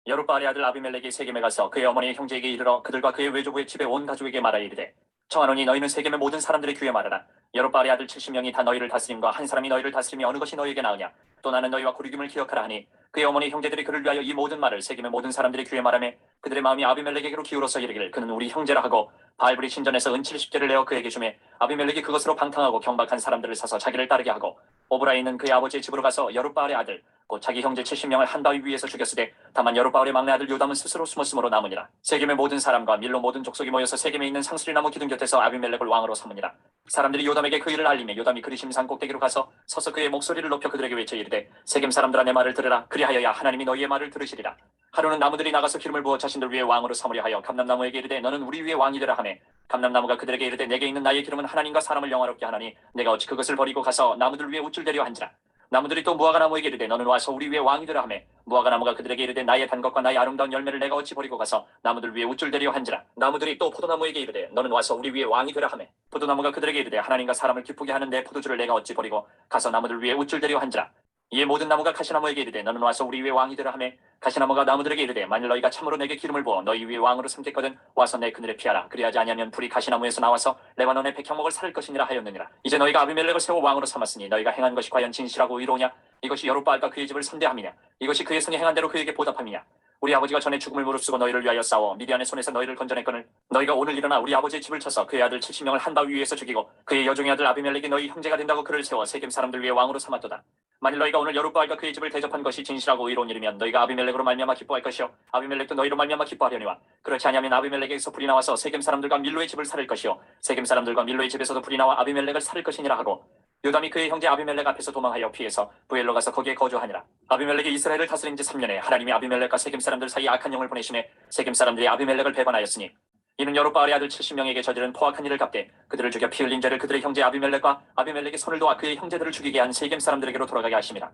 Speaker 2: 여룻바알의 아들 아비멜렉이 세겜에 가서 그의 어머니의 형제에게 이르러 그들과 그의 외조부의 집에 온 가족에게 말하여 이르되 청하노니 너희는 세겜의 모든 사람들의 귀에 말하라. 여룻바알의 아들 70명이 다 너희를 다스림과 한 사람이 너희를 다스림이 어느 것이 너희에게 나으냐. 또 나는 너희와 고르김을 기억하라 하니 그의 어머니 형제들이 그를 위하여 이 모든 말을 세겜의 모든 사람들의 귀에 말하며 그들의 마음이 아비멜렉에게로 기울어서 이르기를 그는 우리 형제라 하고 바알브리 신전에서 은 70개를 내어 그에게 주매 아비멜렉이 그것으로 방탕하고 경박한 사람들을 사서 자기를 따르게 하고 오브라에 있는 그의 아버지의 집으로 가서 여룻바알의 아들 곧 자기 형제 70명을 한 바위 위에서 죽였으되 다만 여룻바알의 막내 아들 요담은 스스로 숨었으므로 남으니라. 세겜의 모든 사람과 밀로 모든 족속이 모여서 세겜에 있는 상수리나무 기둥 곁에서 아비멜렉을 왕으로 삼으니라. 사람들이 요담에게 그 일을 알리며 요담이 그리 심산 꼭대기로 가서 서서 그의 목소리를 높여 그들에게 외쳐 이르되 세겜 사람들아 내 말을 들으라. 그리하여야 하나님이 너희의 말을 들으시리라. 하루는 나무들이 나가서 기름을 부어 자신들 위에 왕으로 삼으려 하여 감람나무에게 이르되 너는 우리 위에 왕이 되라 하매 감람나무가 그들에게 이르되 내게 있는 나의 기름은 하나님과 사람을 영화롭게 하나니 내가 어찌 그것을 버리고 가서 나무들 위에 우쭐대려 한지라. 나무들이 또 무화과나무에게 이르되 너는 와서 우리 위에 왕이 되라 하매 무화과나무가 그들에게 이르되 나의 단것과 나의 아름다운 열매를 내가 어찌 버리고 가서 나무들 위에 우쭐대려 한지라. 나무들이 또 포도나무에게 이르되 너는 와서 우리 위에 왕이 되라 하매 포도나무가 그들에게 이르되 하나님과 사람을 기쁘게 하는 내 포도주를 내가 어찌 버리고 가서 나무들 위에 우쭐대려 한지라. 이에 모든 나무가 가시나무에게 이르되 너는 와서 우리 위에 왕이 되라 하매 가시나무가 나무들에게 이르되 만일 너희가 참으로 내게 기름을 부어 너희 위에 왕으로 삼겠거든 와서 내 그늘에 피하라. 그리하지 아니하면 불이 가시나무에서 나와서 레바논의 백향목을 살을 것이니라 하였느니라. 이제 너희가 아비멜렉을 세워 왕으로 삼았으니 너희가 행한 것이 과연 진실하고 의로우냐. 이것이 여룻바알과 그의 집을 선대함이냐. 이것이 그의 손이 행한 대로 그에게 보답함이냐. 우리 아버지가 전에 죽음을 무릅쓰고 너희를 위하여 싸워 미디안의 손에서 너희를 건져냈거늘 너희가 오늘 일어나 우리 아버지의 집을 쳐서 그의 아들 70명을 한 바위 위에서 죽이고 그의 여종의 아들 아비멜렉이 너희 형제가 된다고 그를 세워 세겜 사람들 위에 왕으로 삼았도다. 만일 너희가 오늘 여룻바알과 그의 집을 대접한 것이 진실하고 의로운 일이면 너희가 아비멜렉으로 말미암아 기뻐할 것이요 아비멜렉도 너희로 말미암아 기뻐하려니와 그렇지 아니하면 아비멜렉에게서 불이 나와서 세겜 사람들과 밀로의 집을 살을 것이요 세겜 사람들과 밀로의 집에서도 불이 나와 아비멜렉을 살을 것이니라 하고 요담이 그의 형제 아비멜렉 앞에서 도망하여 피해서 부엘로 가서 거기에 거주하니라. 아비멜렉이 이스라엘을 다스린 지 3년에 하나님이 아비멜렉과 세겜 사람들 사이에 악한 영을 보내심에 세겜 사람들이 아비멜렉을 배반하였으니 이는 여룻바알의 아들 70명에게 저지른 포악한 일을 갚되 그들을 죽여 피 흘린 죄를 그들의 형제 아비멜렉과 아비멜렉의 손을 도와 그의 형제들을 죽이게 한 세겜 사람들에게로 돌아가게 하심이라.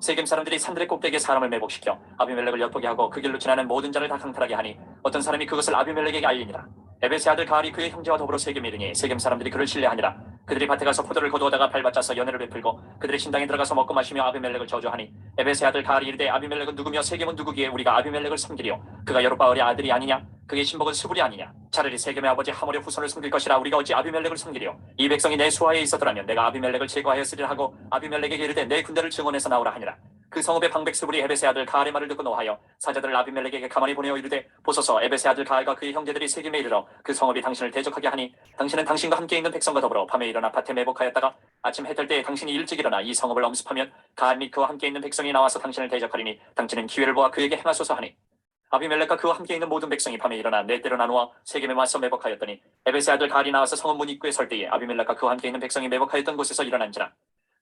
Speaker 2: 세겜 사람들이 산들의 꼭대기에 사람을 매복시켜 아비멜렉을 엿보게 하고 그 길로 지나는 모든 자를 다 강탈하게 하니 어떤 사람이 그것을 아비멜렉에게 알리니라. 에베스의 아들 가알이 그의 형제와 더불어 세겜에 이르니 세겜 사람들이 그를 신뢰하니라. 그들이 밭에 가서 포도를 거두어다가 밟아짜서 연회를 베풀고 그들의 신당에 들어가서 먹고 마시며 아비멜렉을 저주하니 에베스의 아들 가알이 이르되 아비멜렉은 누구며 세겜은 누구기에 우리가 아비멜렉을 섬기리요 그가 여룻바알의 아들이 아니냐 그의 신복은 스불이 아니냐 차라리 세겜의 아버지 하몰의 후손을 섬길 것이라 우리가 어찌 아비멜렉을 섬기리요 이 백성이 내 수하에 있었더라면 내가 아비멜렉을 제거하였으리라 하고 아비멜렉에게 이르되 내 군대를 증원해서 나오라 하니라 그 성읍의 방백 스불이 에베스의 아들 가알의 말을 듣고 노하여 사자들을 아비멜렉에게 가만히 보내어 이르되 보소서 에베스의 아들 가알과 그의 형제들이 세겜에 이르러 그 성읍이 당신을 대적하게 하니 당신은 당신과 함께 있는 백성과 더불어 밤에 일어나 밭에 매복하였다가 아침 해 뜰 때에 당신이 일찍 일어나 이 성읍을 엄습하면 가알 및 그와 함께 있는 백성이 나와서 당신을 대적하리니 당신은 기회를 보아 그에게 행하소서 하니 아비멜렉과 그와 함께 있는 모든 백성이 밤에 일어나 네 때로 나누어 세겜에 맞서 매복하였더니 에베스의 아들 가알이 나와서 성읍 문 입구에 설 때에 아비멜렉과 그와 함께 있는 백성이 매복하였던 곳에서 일어난지라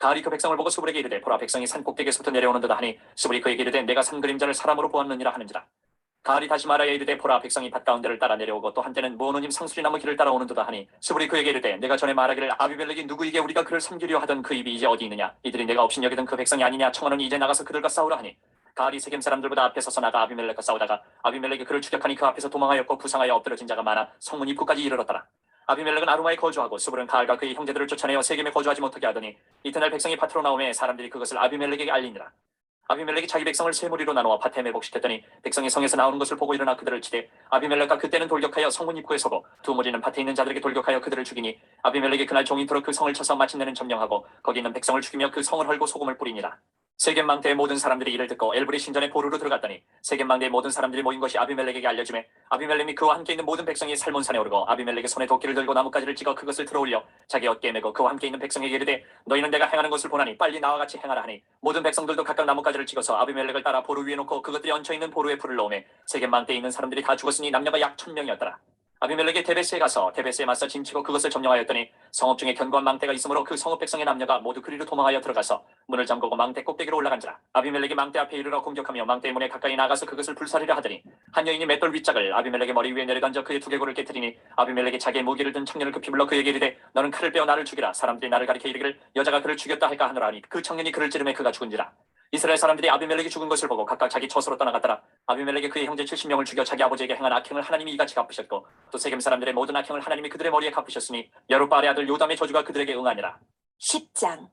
Speaker 2: 가알이 그 백성을 보고 스불에게 이르되 보라 백성이 산 꼭대기에서부터 내려오는도다 하니 스불이 그에게 이르되 내가 산 그림자를 사람으로 보았느니라 하는지라 가알이 다시 말하여 이르되 보라 백성이 밭 가운데를 따라 내려오고 또 한때는 모노님 상수리나무 길을 따라오는도다 하니 스불이 그에게 이르되 내가 전에 말하기를 아비멜렉이 누구이게 우리가 그를 섬기려 하던 그 입이 이제 어디 있느냐 이들이 내가 없인 여기던 그 백성이 아니냐 청하노니 이제 나가서 그들과 싸우라 하니 가알이 세겜 사람들보다 앞에 서서 나가 아비멜렉과 싸우다가 아비멜렉이 그를 추격하니 그 앞에서 도망하였고 부상하여 엎드러진 자가 많아 성문 입구까지 이르렀더라 아비멜렉은 아루마에 거주하고 스불은 가알과 그의 형제들을 쫓아내어 세겜에 거주하지 못하게 하더니 이튿날 백성이 밭으로 나오매 사람들이 그것을 아비멜렉에게 알리니라 아비멜렉이 자기 백성을 세 무리로 나누어 밭에 매복시켰더니 백성이 성에서 나오는 것을 보고 일어나 그들을 치되 아비멜렉과 그때는 돌격하여 성문 입구에 서고 두 무리는 밭에 있는 자들에게 돌격하여 그들을 죽이니 아비멜렉이 그날 종이토록 그 성을 쳐서 마침내는 점령하고 거기 있는 백성을 죽이며 그 성을 헐고 소금을 뿌리니라 세겜 망대의 모든 사람들이 이를 듣고 엘브리 신전의 보루로 들어갔더니 세겜 망대의 모든 사람들이 모인 것이 아비멜렉에게 알려주매 아비멜렉이 그와 함께 있는 모든 백성이 살몬산에 오르고 아비멜렉의 손에 도끼를 들고 나뭇가지를 찍어 그것을 들어올려 자기 어깨에 메고 그와 함께 있는 백성에게 이르되 너희는 내가 행하는 것을 보나니 빨리 나와 같이 행하라 하니 모든 백성들도 각각 나뭇가지를 찍어서 아비멜렉을 따라 보루 위에 놓고 그것들이 얹혀있는 보루에 불을 넣으매 세겜 망대에 있는 사람들이 다 죽었으니 남녀가 약 1000명이었더라 아비멜렉이 데베스에 가서 데베스에 맞서 진치고 그것을 점령하였더니 성읍 중에 견고한 망대가 있으므로 그 성읍 백성의 남녀가 모두 그리로 도망하여 들어가서 문을 잠그고 망대 꼭대기로 올라간지라 아비멜렉이 망대 앞에 이르러 공격하며 망대의 문에 가까이 나가서 그것을 불사르려 하더니 한 여인이 맷돌 윗짝을 아비멜렉의 머리 위에 내려던져 그의 두개골을 깨뜨리니 아비멜렉이 자기의 무기를 든 청년을 급히 불러 그에게 이르되 너는 칼을 빼어 나를 죽이라 사람들이 나를 가리켜 이르기를 여자가 그를 죽였다 할까 하노라 하니 그 청년이 그를 찌르매 그가 죽은지라 이스라엘 사람들이 아비멜렉이 죽은 것을 보고 각각 자기 처소로 떠나갔더라 아비멜렉이 그의 형제 70명을 죽여 자기 아버지에게 행한 악행을 하나님이 이같이 갚으셨고 또 세겜 사람들의 모든 악행을 하나님이 그들의 머리에 갚으셨으니 여룻바알의 아들 요담의 저주가 그들에게 응하니라
Speaker 1: 10장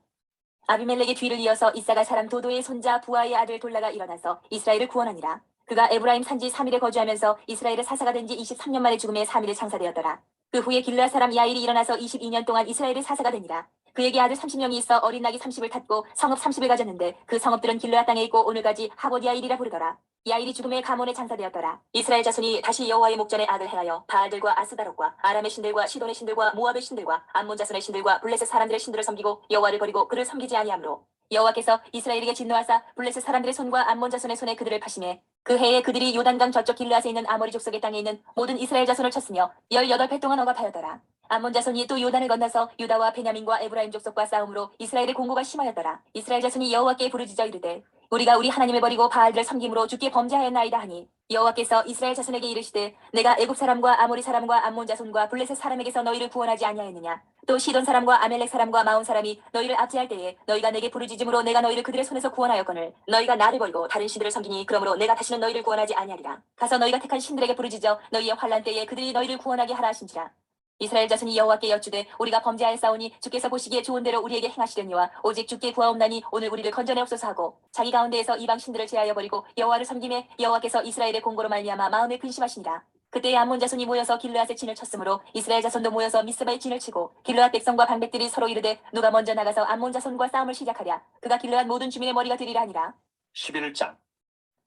Speaker 1: 아비멜렉의 뒤를 이어서 이사가 사람 도도의 손자 부하의 아들 돌라가 일어나서 이스라엘을 구원하니라 그가 에브라임 산지 3일에 거주하면서 이스라엘의 사사가 된 지 23년 만에 죽음에 3일에 장사되었더라 그 후에 길르앗 사람 야일이 일어나서 22년 동안 이스라엘의 사사가 되니라 그에게 아들 30명이 있어 어린 낙이 30을 탔고 성읍 30을 가졌는데 그 성읍들은 길르앗 땅에 있고 오늘까지 하봇 야일이라 부르더라 야일이 죽음에 가몬에 장사되었더라 이스라엘 자손이 다시 여호와의 목전에 악을 행하여 바알들과 아스다롯과 아람의 신들과 시돈의 신들과 모압의 신들과 암몬 자손의 신들과 블레셋 사람들의 신들을 섬기고 여호와를 버리고 그를 섬기지 아니하므로 여호와께서 이스라엘에게 진노하사 블레셋 사람들의 손과 암몬 자손의 손에 그들을 파심해 그 해에 그들이 요단강 저쪽 길르앗에 있는 아모리 족속의 땅에 있는 모든 이스라엘 자손을 쳤으며 18배 동안 억압하였더라 암몬 자손이 또 요단을 건너서 유다와 베냐민과 에브라임 족속과 싸움으로 이스라엘의 공고가 심하였더라 이스라엘 자손이 여호와께 부르짖어 이르되 우리가 우리 하나님을 버리고 바알들을 섬김으로 주께 범죄하였나이다 하니 여호와께서 이스라엘 자손에게 이르시되 내가 애굽 사람과 아모리 사람과 암몬 자손과 블레셋 사람에게서 너희를 구원하지 아니하였느냐 또 시돈 사람과 아멜렉 사람과 마온 사람이 너희를 압제할 때에 너희가 내게 부르짖음으로 내가 너희를 그들의 손에서 구원하였거늘 너희가 나를 버리고 다른 신들을 섬기니 그러므로 내가 다시는 너희를 구원하지 아니하리라 가서 너희가 택한 신들에게 부르짖어 너희의 환난 때에 그들이 너희를 구원하게 하라 하신지라 이스라엘 자손이 여호와께 여쭈되 우리가 범죄하였사오니 주께서 보시기에 좋은 대로 우리에게 행하시려니와 오직 주께 구하옵나니 오늘 우리를 건져내옵소서 하고 자기 가운데에서 이방 신들을 제하여 버리고 여호와를 섬김에 여호와께서 이스라엘의 공고로 말미암아 마음에 근심하시니라 그때에 암몬 자손이 모여서 길르앗에 진을 쳤으므로 이스라엘 자손도 모여서 미스바에 진을 치고 길르앗 백성과 방백들이 서로 이르되 누가 먼저 나가서 암몬 자손과 싸움을 시작하랴 그가 길르앗 모든 주민의 머리가 되리라 하니라
Speaker 2: 11장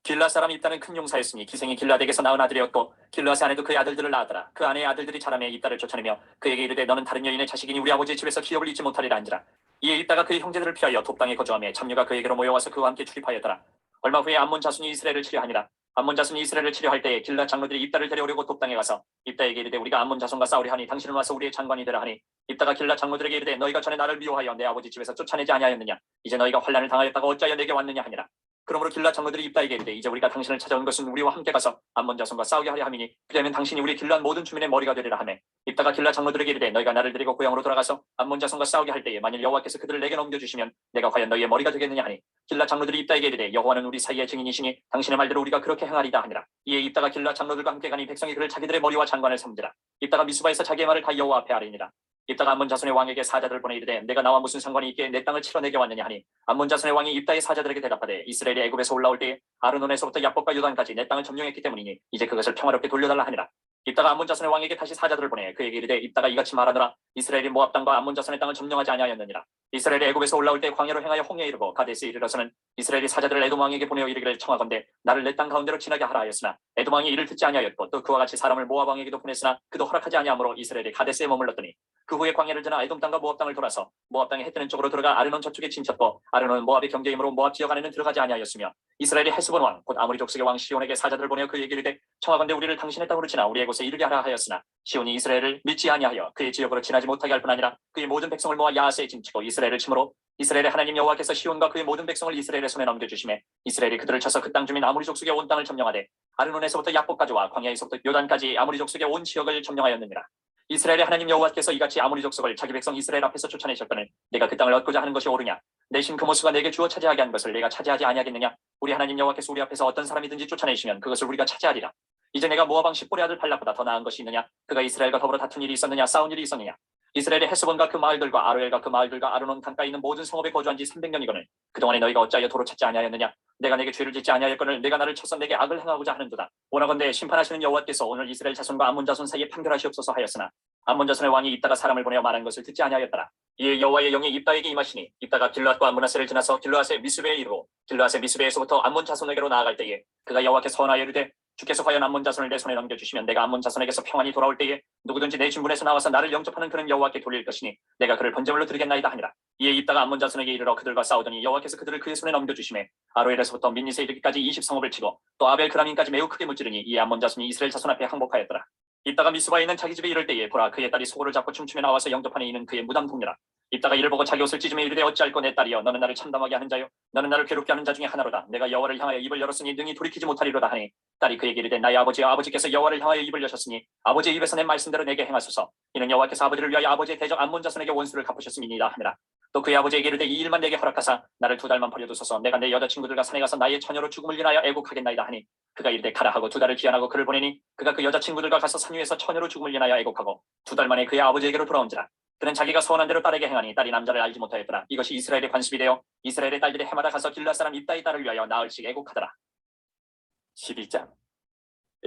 Speaker 2: 길르앗 사람 입다는 큰 용사였으니 기생이 길르앗에게서 낳은 아들이었고 길르앗의 아내도 그의 아들들을 낳았더라 그 아내의 아들들이 자라매 입다를 쫓아내며 그에게 이르되 너는 다른 여인의 자식이니 우리 아버지의 집에서 기업을 잊지 못하리라 한지라 이에 입다가 그의 형제들을 피하여 톱당에 거주하며 참녀가 그에게로 모여와서 그와 함께 출입하였더라 얼마 후에 암몬 자손이 이스라엘을 치려하니라 암몬 자손이 이스라엘을 치려할 때에 길르앗 장로들이 입다를 데려오려고 톱당에 가서 입다에게 이르되 우리가 암몬 자손과 싸우려 하니 당신은 와서 우리의 장관이 되라 하니 입다가 길르앗 장로들에게 이르되 너희가 전에 나를 미워하여 내 아버지 집에서 쫓아내지 아니하였느냐 이제 너희가 환난을 당하였다가 어찌하여 내게 왔느냐 하니라 그러므로 길르앗 장로들이 입다에게 이르되 이제 우리가 당신을 찾아온 것은 우리와 함께 가서 암몬 자손과 싸우게 하려 함이니 그러면 당신이 우리 길르앗 모든 주민의 머리가 되리라 하매 입다가 길르앗 장로들에게 이르되 너희가 나를 데리고 고향으로 돌아가서 암몬 자손과 싸우게 할 때에 만일 여호와께서 그들을 내게 넘겨주시면 내가 과연 너희의 머리가 되겠느냐 하니 길르앗 장로들이 입다에게 이르되 여호와는 우리 사이의 증인이시니 당신의 말대로 우리가 그렇게 행하리다 하니라 이에 입다가 길르앗 장로들과 함께 가니 백성이 그를 자기들의 머리와 장관을 삼지라 입다가 미스바에서 자기의 말을 다 여호와 앞에 아뢰니라 입다가 암몬 자손의 왕에게 사자들을 보내 이르되 내가 나와 무슨 상관이 있기에 내 땅을 치러 내게 왔느냐 하니 암몬 자손의 왕이 입다의 사자들에게 대답하되 이스라엘이 애굽에서 올라올 때에 아르논에서부터 야복과 요단까지 내 땅을 점령했기 때문이니 이제 그것을 평화롭게 돌려달라 하니라. 입다가 암몬 자손의 왕에게 다시 사자들을 보내 그에게 이르되 입다가 이같이 말하노라 이스라엘이 모압 땅과 암몬 자손의 땅을 점령하지 아니하였느니라. 이스라엘이 애굽에서 올라올 때 광야로 행하여 홍해에 이르고 가데스에 이르러서는 이스라엘이 사자들을 에돔 왕에게 보내어 이르기를 청하건대 나를 내 땅 가운데로 지나게 하라 하였으나 에돔 왕이 이를 듣지 아니하였고 또 그와 같이 사람을 모압 왕에게도 보냈으나 그도 허락하지 아니하므로 이스라엘이 가데스에 머물렀더니 그 후에 광야를 지나 에돔 땅과 모압 땅을 돌아서 모압 땅의 해 뜨는 쪽으로 들어가 아르논 저쪽에 진쳤고 아르논은 모압의 경계이므로 모압 지역 안에는 들어가지 아니하였으며 이스라엘이 헤스본 왕 곧 아모리 족속의 왕 시온에게 사자들을 보내어 그에게 이르되 청하건대 우리를 당신의 땅으로 지나 우리의 곳에 이르게 하라 하였으나 시온이 이스라엘을 믿지 아니하여 그의 지역으로 지나지 못하게 할 뿐 아니라 그의 모든 백성을 모아 야하스에 진치고 이스라엘을 치므로 이스라엘의 하나님 여호와께서 시온과 그의 모든 백성을 이스라엘의 손에 넘겨주심에 이스라엘이 그들을 쳐서 그 땅 주민 아모리 족속의 온 땅을 점령하되 아르논에서부터 약복까지와 광야에서부터 요단까지 아모리 족속의 온 지역을 점령하였느니라. 이스라엘의 하나님 여호와께서 이같이 아모리 족속을 자기 백성 이스라엘 앞에서 쫓아내셨거늘 내가 그 땅을 얻고자 하는 것이 옳으냐 내 신 그 모수가 내게 주어 차지하게 한 것을 내가 차지하지 아니하겠느냐. 우리 하나님 여호와께서 우리 앞에서 어떤 사람이든지 쫓아내시면 그것을 우리가 차지하리라. 이제 내가 모압 왕 십볼의 아들 발락보다 더 나은 것이 있느냐. 그가 이스라엘과 더불어 다툰 일이 있었느냐 싸운 일이 있었느냐. 이스라엘의 헤스본과 그 마을들과 아로엘과 그 마을들과 아르논 강가에 있는 모든 성읍에 거주한 지 300년이거늘 그동안에 너희가 어찌하여 도로 찾지 아니하였느냐. 내가 내게 죄를 짓지 아니하였거늘 내가 나를 쳐서 내게 악을 행하고자 하는도다. 원하건대 심판하시는 여호와께서 오늘 이스라엘 자손과 암몬 자손 사이에 판결하시옵소서 하였으나 암몬 자손의 왕이 입다가 사람을 보내어 말한 것을 듣지 아니하였더라. 이에 여호와의 영이 입다에게 임하시니 입다가 길르앗과 므낫세를 지나서 길르앗의 미스베에 이르고 길르앗의 미스베에서부터 암몬 자손에게로 나아갈 때에 그가 여호와께서 선하여 이르되 주께서 과연 암몬 자손을 내 손에 넘겨주시면 내가 암몬 자손에게서 평안히 돌아올 때에 누구든지 내 진분에서 나와서 나를 영접하는 그는 여호와께 돌릴 것이니 내가 그를 번제물로 드리겠나이다 하니라. 이에 입다가 암몬 자손에게 이르러 그들과 싸우더니 여호와께서 그들을 그의 손에 넘겨주시매 아로엘에서부터 민니세 이르기까지 20성읍을 치고 또 아벨 그라민까지 매우 크게 무찌르니 이에 암몬 자손이 이스라엘 자손 앞에 항복하였더라. 입다가 미스바에 있는 자기 집에 이를 때에 보라 그의 딸이 소고를 잡고 춤추며 나와서 영접하니 이는 그의 무담 동료라. 입다가 이를 보고 자기 옷을 찢으며 이르되 어찌할꼬 내 딸이여 너는 나를 참담하게 하는 자요 너는 나를 괴롭게 하는 자 중에 하나로다. 내가 여호와를 향하여 입을 열었으니 능히 돌이키지 못하리로다 하니 딸이 그에게 이르되 나의 아버지여 아버지께서 여호와를 향하여 입을 여셨으니 아버지의 입에서 낸 말씀대로 내게 행하소서. 이는 여호와께서 아버지를 위하여 아버지의 대적 암몬 자손에게 원수를 갚으셨음이니이다 하니라. 또 그의 아버지에게 이르되 이 일만 내게 허락하사 나를 2달만 버려두소서. 내가 내 여자친구들과 산에 가서 나의 처녀로 죽음을 인하여 애곡하겠나이다 하니 그가 이르되 가라 하고 2달을 기한하고 그를 보내니 그가 그 여자친구들과 가서 산 위에서 처녀로 죽음을 인하여 애곡하고 2달 만에 그의 아버지에게로 돌아온지라. 그는 자기가 소원한 대로 딸에게 행하니 딸이 남자를 알지 못하였더라. 이것이 이스라엘의 관습이 되어 이스라엘의 딸들이 해마다 가서 길르앗 사람 입다의 딸을 위하여 나흘씩 애곡하더라.
Speaker 3: 12장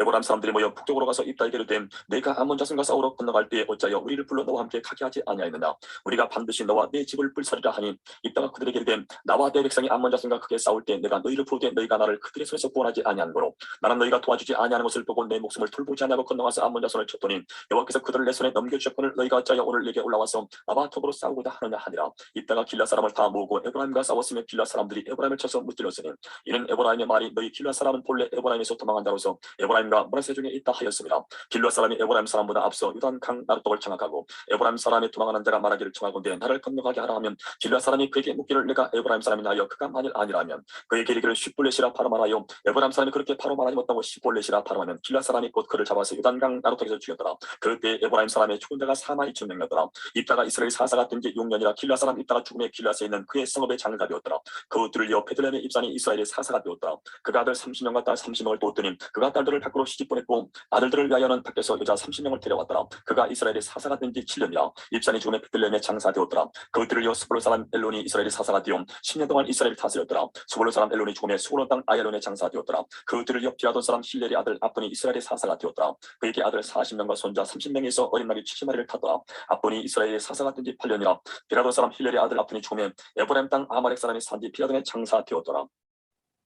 Speaker 3: 에브라임 사람들이 모여 북쪽으로 가서 입다에게 이르되 내가 암몬 자손과 싸우러 건너갈 때에 어찌하여 우리를 불러 너와 함께 가게 하지 아니하였느냐. 우리가 반드시 너와 네 집을 불사리라 하니 입다가 그들에게 이르되 나와 내 백성이 암몬 자손과 크게 싸울 때 내가 너희를 부르되 너희가 나를 그들의 손에서 구원하지 아니한 거로 나는 너희가 도와주지 아니하는 것을 보고 내 목숨을 돌보지 아니하고 건너가서 암몬 자손을 쳤더니 여호와께서 그들을 내 손에 넘겨주셨거늘 너희가 어찌하여 오늘 내게 올라와서 나와 더불어 싸우고자 하느냐 하니라. 입다가 길라 사람을 다 모으고 에브라임과 싸웠으며 길라 사람들이 에브라임을 쳐서 무찔렀으니 이는 에브라임의 말이 너희 길라 사람은 본래 에브라임에서 도망한 자로서 에브라임과 므낫세 중에 있다 하였습니다. 길라 사람이 에브라임 사람보다 앞서 유단 강 나룻독을 청하고 에브라임 사람이 도망하는 자가 말하기를 청하건대 나를 건너가게 하라 하면 길라 사람이 그에게 묻기를 내가 에브라임 사람이냐 하여 그가 만일 아니라면 그에게 이르기를 쉿볼렛이라 바로 말하여 에브라임 사람이 그렇게 바로 말하지 못하고 쉿볼렛이라 바로 하면 길라 사람이 곧 그를 잡아서 유단 강 나룻독에서 죽였더라. 그때 에브라임 사람의 죽은 자가 42,000명이었더라. 입다가 이스라엘 사사가 된 지 6년이라 길라 사람 입다가 죽음에 길라스에 있는 그의 성읍의 장가 되었더라. 그들을 이어 베들레헴의 입산이 이스라엘의 사사가 되었더라. 그가 아들 30명과 딸 30명을 두었더니 그가 딸들을 밖으로 시집 보냈고 아들들을 위하여는 밖에서 여자 30명을 데려왔더라. 그가 이스라엘의 사사가 된 지 7년이라 입산이 죽음에 베들레헴의 장사되었더라. 그들을 이어 스불론 사람 엘론이 이스라엘의 사사가 되어 10년 동안 이스라엘을 다스렸더라. 스불론 사람 엘론이 죽음에 스불론 땅 아얄론의 장사되었더라. 그들을 이어 비라돈 사람 힐렐의 아들 압돈이 이스라엘의 사사가 되었더라. 그에게 아들 40명과 손자 30명에서 어린 나귀 70마리를 탔더라. 압돈이 이스라엘의 사사가 된 지 8년이라 비라돈 사람 힐렐의 아들 압돈이 죽음에 에브라임 땅 아말렉 사람이 산지 비라돈의 장사되었더라.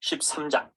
Speaker 2: 13장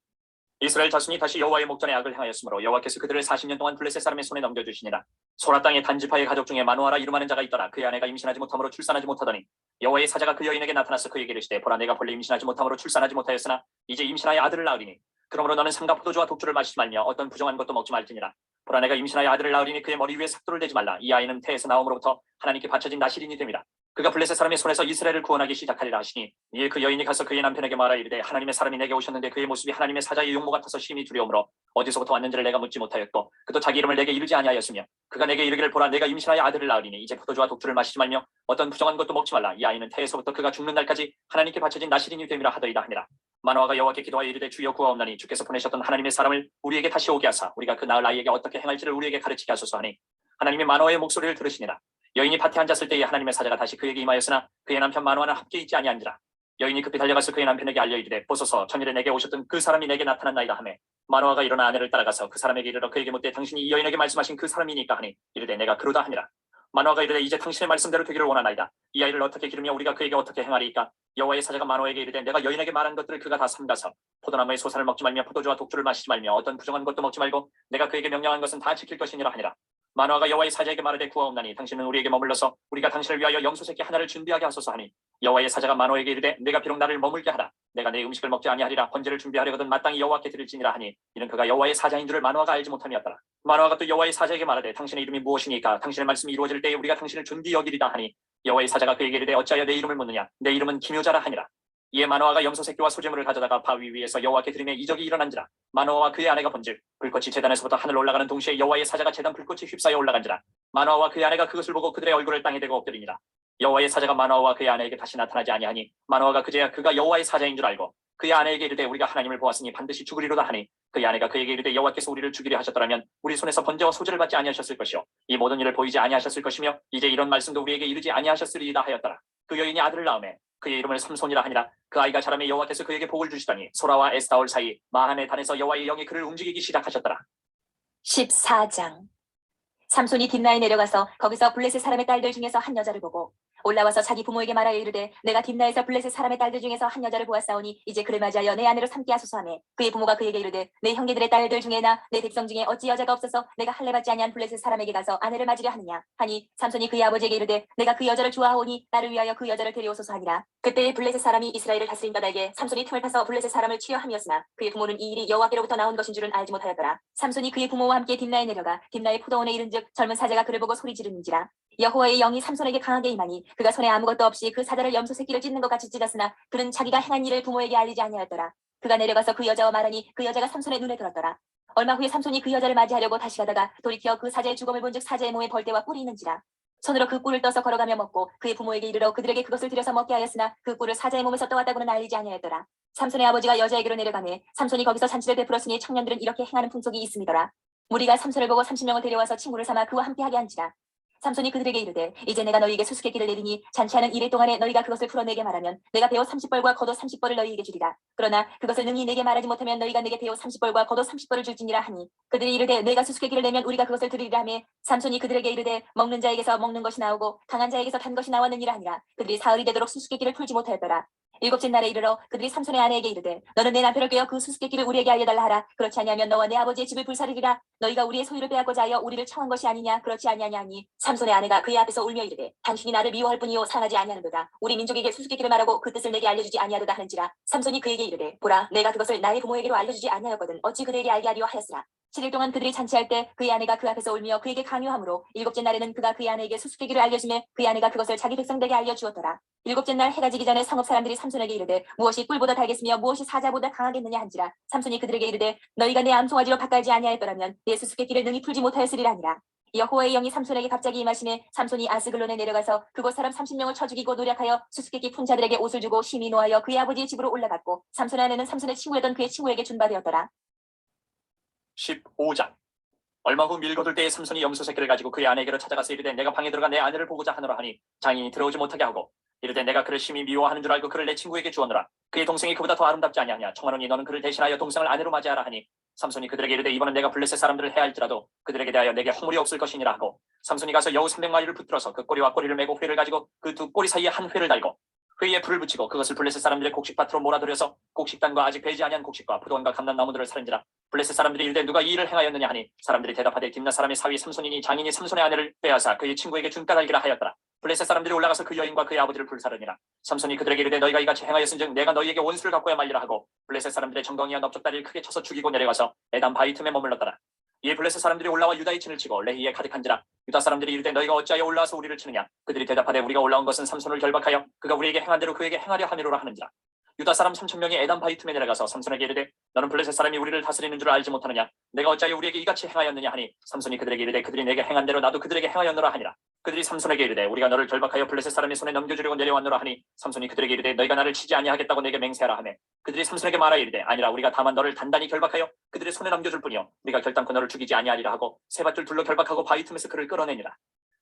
Speaker 2: 이스라엘 자손이 다시 여호와의 목전에 악을 행하였으므로 여호와께서 그들을 40년 동안 블레셋 사람의 손에 넘겨주시니라. 소라 땅의 단지파의 가족 중에 마누아라 이름하는 자가 있더라. 그의 아내가 임신하지 못함으로 출산하지 못하더니 여호와의 사자가 그 여인에게 나타나서 그에게 이르시되 보라 내가 본래 임신하지 못함으로 출산하지 못하였으나 이제 임신하여 아들을 낳으리니 그러므로 너는 삼가 포도주와 독주를 마시지 말며 어떤 부정한 것도 먹지 말지니라. 보라 내가 임신하여 아들을 낳으리니 그의 머리 위에 삭도를 대지 말라. 이 아이는 태에서 나옴으로부터 하나님께 바쳐진 나실인이 됨이라. 그가 블레셋 사람의 손에서 이스라엘을 구원하기 시작하리라 하시니 이에 그 여인이 가서 그의 남편에게 말하 이르되 하나님의 사람이 내게 오셨는데 그의 모습이 하나님의 사자의 용모 같아서 심히 두려움으로 어디서부터 왔는지를 내가 묻지 못하였고 그도 자기 이름을 내게 이르지 아니하였으며 그가 내게 이르기를 보라 내가 임신하여 아들을 낳으리니 이제 포도주와 독주를 마시지 말며 어떤 부정한 것도 먹지 말라. 이 아이는 태에서부터 그가 죽는 날까지 하나님께 바쳐진 나실인이 됨이라 하더이다 하니라. 마노아가 여호와께 기도하여 이르되 주여 구하옵나니 주께서 보내셨던 하나님의 사람을 우리에게 다시 오게 하사 우리가 그 낳을 아이에게 어떻게 행할지를 우리에게 가르치게 하소서 하니 하나님이 마노아의 목소리를 들으시니라. 여인이 밭에 앉았을 때에 하나님의 사자가 다시 그에게 임하였으나 그의 남편 마노아는 함께 있지 아니한지라. 여인이 급히 달려가서 그의 남편에게 알려 이르되 보소서 전일에 내게 오셨던 그 사람이 내게 나타났나이다 하매 마노아가 일어나 아내를 따라가서 그 사람에게 이르러 그에게 묻되 당신이 이 여인에게 말씀하신 그 사람이니까 하니 이르되 내가 그러다 하니라. 마노아가 이르되 이제 당신의 말씀대로 되기를 원하나이다. 이 아이를 어떻게 기르며 우리가 그에게 어떻게 행하리이까. 여호와의 사자가 마노아에게 이르되 내가 여인에게 말한 것들을 그가 다 삼가서 포도나무의 소산을 먹지 말며 포도주와 독주를 마시지 말며 어떤 부정한 것도 먹지 말고 내가 그에게 명령한 것은 다 지킬 것이니라 하니라. 마노아가 여호와의 사자에게 말하되 구하옵나니 당신은 우리에게 머물러서 우리가 당신을 위하여 염소 새끼 하나를 준비하게 하소서 하니 여호와의 사자가 마노아에게 이르되 내가 비록 나를 머물게 하라. 내가 내 음식을 먹지 아니하리라. 번제를 준비하려거든 마땅히 여호와께 드릴지니라 하니 이는 그가 여호와의 사자인 줄을 마노아가 알지 못함이었더라. 마노아가 또 여호와의 사자에게 말하되 당신의 이름이 무엇이니까 당신의 말씀이 이루어질 때에 우리가 당신을 존귀 여기리다 하니 여호와의 사자가 그에게 이르되 어찌하여 내 이름을 묻느냐. 내 이름은 기묘자라 하니라. 이에 마노아가 염소 새끼와 소재물을 가져다가 바위 위에서 여호와께 드리매 이적이 일어난지라. 마노아와 그의 아내가 본즉 불꽃이 제단에서부터 하늘 올라가는 동시에 여호와의 사자가 제단 불꽃이 휩싸여 올라간지라. 마노아와 그의 아내가 그것을 보고 그들의 얼굴을 땅에 대고 엎드리니라. 여호와의 사자가 마노아와 그의 아내에게 다시 나타나지 아니하니 마노아가 그제야 그가 여호와의 사자인 줄 알고 그의 아내에게 이르되 우리가 하나님을 보았으니 반드시 죽으리로다 하니 그의 아내가 그에게 이르되 여호와께서 우리를 죽이려 하셨더라면 우리 손에서 번제와 소제를 받지 아니하셨을 것이요 이 모든 일을 보이지 아니하셨을 것이며 이제 이런 말씀도 우리에게 이르지 아니하셨으리이다 하였더라. 그 여인이 아들을 낳음에 그의 이름을 삼손이라 하니라. 그 아이가 자라매 여호와께서 그에게 복을 주시더니 소라와 에스타올 사이 마한의 단에서 여호와의 영이 그를 움직이기 시작하셨더라.
Speaker 1: 14장. 삼손이 딥나에 내려가서 거기서 블레셋 사람의 딸들 중에서 한 여자를 보고 올라와서 자기 부모에게 말하여 이르되 내가 딥나에서 블레셋 사람의 딸들 중에서 한 여자를 보았사오니 이제 그를 맞이하여 내 아내로 삼게 하소서 하매 그의 부모가 그에게 이르되 내 형제들의 딸들 중에나 내 백성 중에 어찌 여자가 없어서 내가 할례 받지 아니한 블레셋 사람에게 가서 아내를 맞으려 하느냐 하니 삼손이 그의 아버지에게 이르되 내가 그 여자를 좋아하오니 나를 위하여 그 여자를 데려오소서 하니라. 그때에 블레셋 사람이 이스라엘을 다스린다 에게 삼손이 틈을 타서 블레셋 사람을 치려 함이었으나 그의 부모는 이 일이 여호와께로부터 나온 것인 줄은 알지 못하였더라. 삼손이 그의 부모와 함께 딥나에 내려가 딥나의 포도원에 이른즉 젊은 사자가 그를 보고 소리 지르는지라. 여호와의 영이 삼손에게 강하게 임하니 그가 손에 아무것도 없이 그 사자를 염소 새끼를 찢는 것 같이 찢었으나 그는 자기가 행한 일을 부모에게 알리지 아니하였더라. 그가 내려가서 그 여자와 말하니 그 여자가 삼손의 눈에 들었더라. 얼마 후에 삼손이 그 여자를 맞이하려고 다시 가다가 돌이켜 그 사자의 죽음을 본즉 사자의 몸에 벌떼와 꿀이 있는지라. 손으로 그 꿀을 떠서 걸어가며 먹고 그의 부모에게 이르러 그들에게 그것을 들여서 먹게 하였으나 그 꿀을 사자의 몸에서 떠왔다고는 알리지 아니하였더라. 삼손의 아버지가 여자에게로 내려가매 삼손이 거기서 잔치를 베풀었으니 청년들은 이렇게 행하는 풍속이 있음이더라. 무리가 삼손을 보고 30명을 데려와서 친구를 삼아 그와 함께하게 한지라. 삼손이 그들에게 이르되 이제 내가 너희에게 수수께끼를 내리니 잔치하는 이래 동안에 너희가 그것을 풀어내게 말하면 내가 배옷 30벌과 겉옷 30벌을 너희에게 주리라. 그러나 그것을 능히 내게 말하지 못하면 너희가 내게 배옷 30벌과 겉옷 30벌을 줄지니라 하니 그들이 이르되 내가 수수께끼를 내면 우리가 그것을 드리리라 하며 삼손이 그들에게 이르되 먹는 자에게서 먹는 것이 나오고 강한 자에게서 단 것이 나왔느니라 하니라. 그들이 사흘이 되도록 수수께끼를 풀지 못하였더라. 일곱째 날에 이르러 그들이 삼손의 아내에게 이르되 너는 내 남편을 꿰어 그 수수께끼를 우리에게 알려달라 하라. 그렇지 아니하면 너와 내 아버지의 집을 불사르리라. 너희가 우리의 소유를 빼앗고자 하여 우리를 청한 것이 아니냐. 그렇지 아니하냐 하니 삼손의 아내가 그의 앞에서 울며 이르되 당신이 나를 미워할 뿐이요 사랑하지 아니하는도다. 우리 민족에게 수수께끼를 말하고 그 뜻을 내게 알려주지 아니하도다 하는지라. 삼손이 그에게 이르되 보라 내가 그것을 나의 부모에게로 알려주지 아니하였거든 어찌 그들에게 알게 하리요 하였으나 7일 동안 그들이 잔치할 때 그의 아내가 그 앞에서 울며 그에게 강요하므로 일곱째 날에는 그가 그의 아내에게 수수께끼를 알려주매 그의 아내가 그것을 자기 백성들에게 알려주었더라. 일곱째 날 해가 지기 전에 성읍 사람들이 삼손에게 이르되 무엇이 꿀보다 달겠으며 무엇이 사자보다 강하겠느냐 한지라. 삼손이 그들에게 이르되 너희가 내 암송아지로 바깔지 아니하였더라면 내 수수께끼를 능히 풀지 못하였으리라 하니라. 여호와의 영이 삼손에게 갑자기 임하시매 삼손이 아스글론에 내려가서 그곳 사람 30명을 쳐 죽이고 노력하여 수수께끼 푼 자들에게 옷을 주고 심히 노하여 그의 아버지의 집으로 올라갔고 삼손의 아내는 삼손의 친구였던 그의 친구에게 준바되었더라.
Speaker 2: 15장. 얼마 후 밀거둘 때에 삼손이 염소 새끼를 가지고 그의 아내에게로 찾아가서 이르되 내가 방에 들어가 내 아내를 보고자 하노라 하니 장인이 들어오지 못하게 하고 이르되 내가 그를 심히 미워하는 줄 알고 그를 내 친구에게 주었노라. 그의 동생이 그보다 더 아름답지 아니하냐. 청하노니 너는 그를 대신하여 동생을 아내로 맞이하라 하니 삼손이 그들에게 이르되 이번은 내가 블레셋 사람들을 해할지라도 그들에게 대하여 내게 허물이 없을 것이니라 하고 삼손이 가서 여우 300마리를 붙들어서 그 꼬리와 꼬리를 메고 회를 가지고 그 두 꼬리 사이에 한 회를 달고 회에 불을 붙이고 그것을 블레셋 사람들의 곡식밭으로 몰아들여서 곡식단과 아직 배지 아니한 곡식과 포도원과 감람나무들을 살은지라. 블레셋 사람들이 이르되 누가 이 일을 행하였느냐 하니 사람들이 대답하되 딥나 사람의 사위 삼손이니 장인이 삼손의 아내를 빼앗아 그의 친구에게 준 까닭이라 하였더라. 블레셋 사람들이 올라가서 그 여인과 그의 아버지를 불사르니라. 삼손이 그들에게 이르되 너희가 이같이 행하였은즉 내가 너희에게 원수를 갖고야 말리라 하고 블레셋 사람들의 정덩이와 넓적다리를 크게 쳐서 죽이고 내려가서 에단 바위 틈에 머물렀더라. 이에 블레셋 사람들이 올라와 유다의 친을 치고 레히에 가득한지라. 유다 사람들이 이르되 너희가 어찌하여 올라와서 우리를 치느냐. 그들이 대답하되 우리가 올라온 것은 삼손을 결박하여 그가 우리에게 행한 대로 그에게 행하려 함이로라 하는지라. 유다 사람 3,000명이 에단 바위 틈에 내려가서 삼손에게 이르되 너는 블레셋 사람이 우리를 다스리는 줄 알지 못하느냐. 내가 어찌하여 우리에게 이같이 행하였느냐 하니 삼손이 그들에게 이르되 그들이 내게 행한 대로 나도 그들에게 행하였노라 하니라. 그들이 삼손에게 이르되 우리가 너를 결박하여 블레셋 사람의 손에 넘겨주려고 내려왔노라 하니 삼손이 그들에게 이르되 너희가 나를 치지 아니하겠다고 내게 맹세하라 하매 그들이 삼손에게 말하여 이르되 아니라 우리가 다만 너를 단단히 결박하여 그들의 손에 넘겨줄 뿐이요 네가 결단코 너를 죽이지 아니하리라 하고 세 밧줄 둘로 결박하고 바위 틈에서 그를 끌어내니라.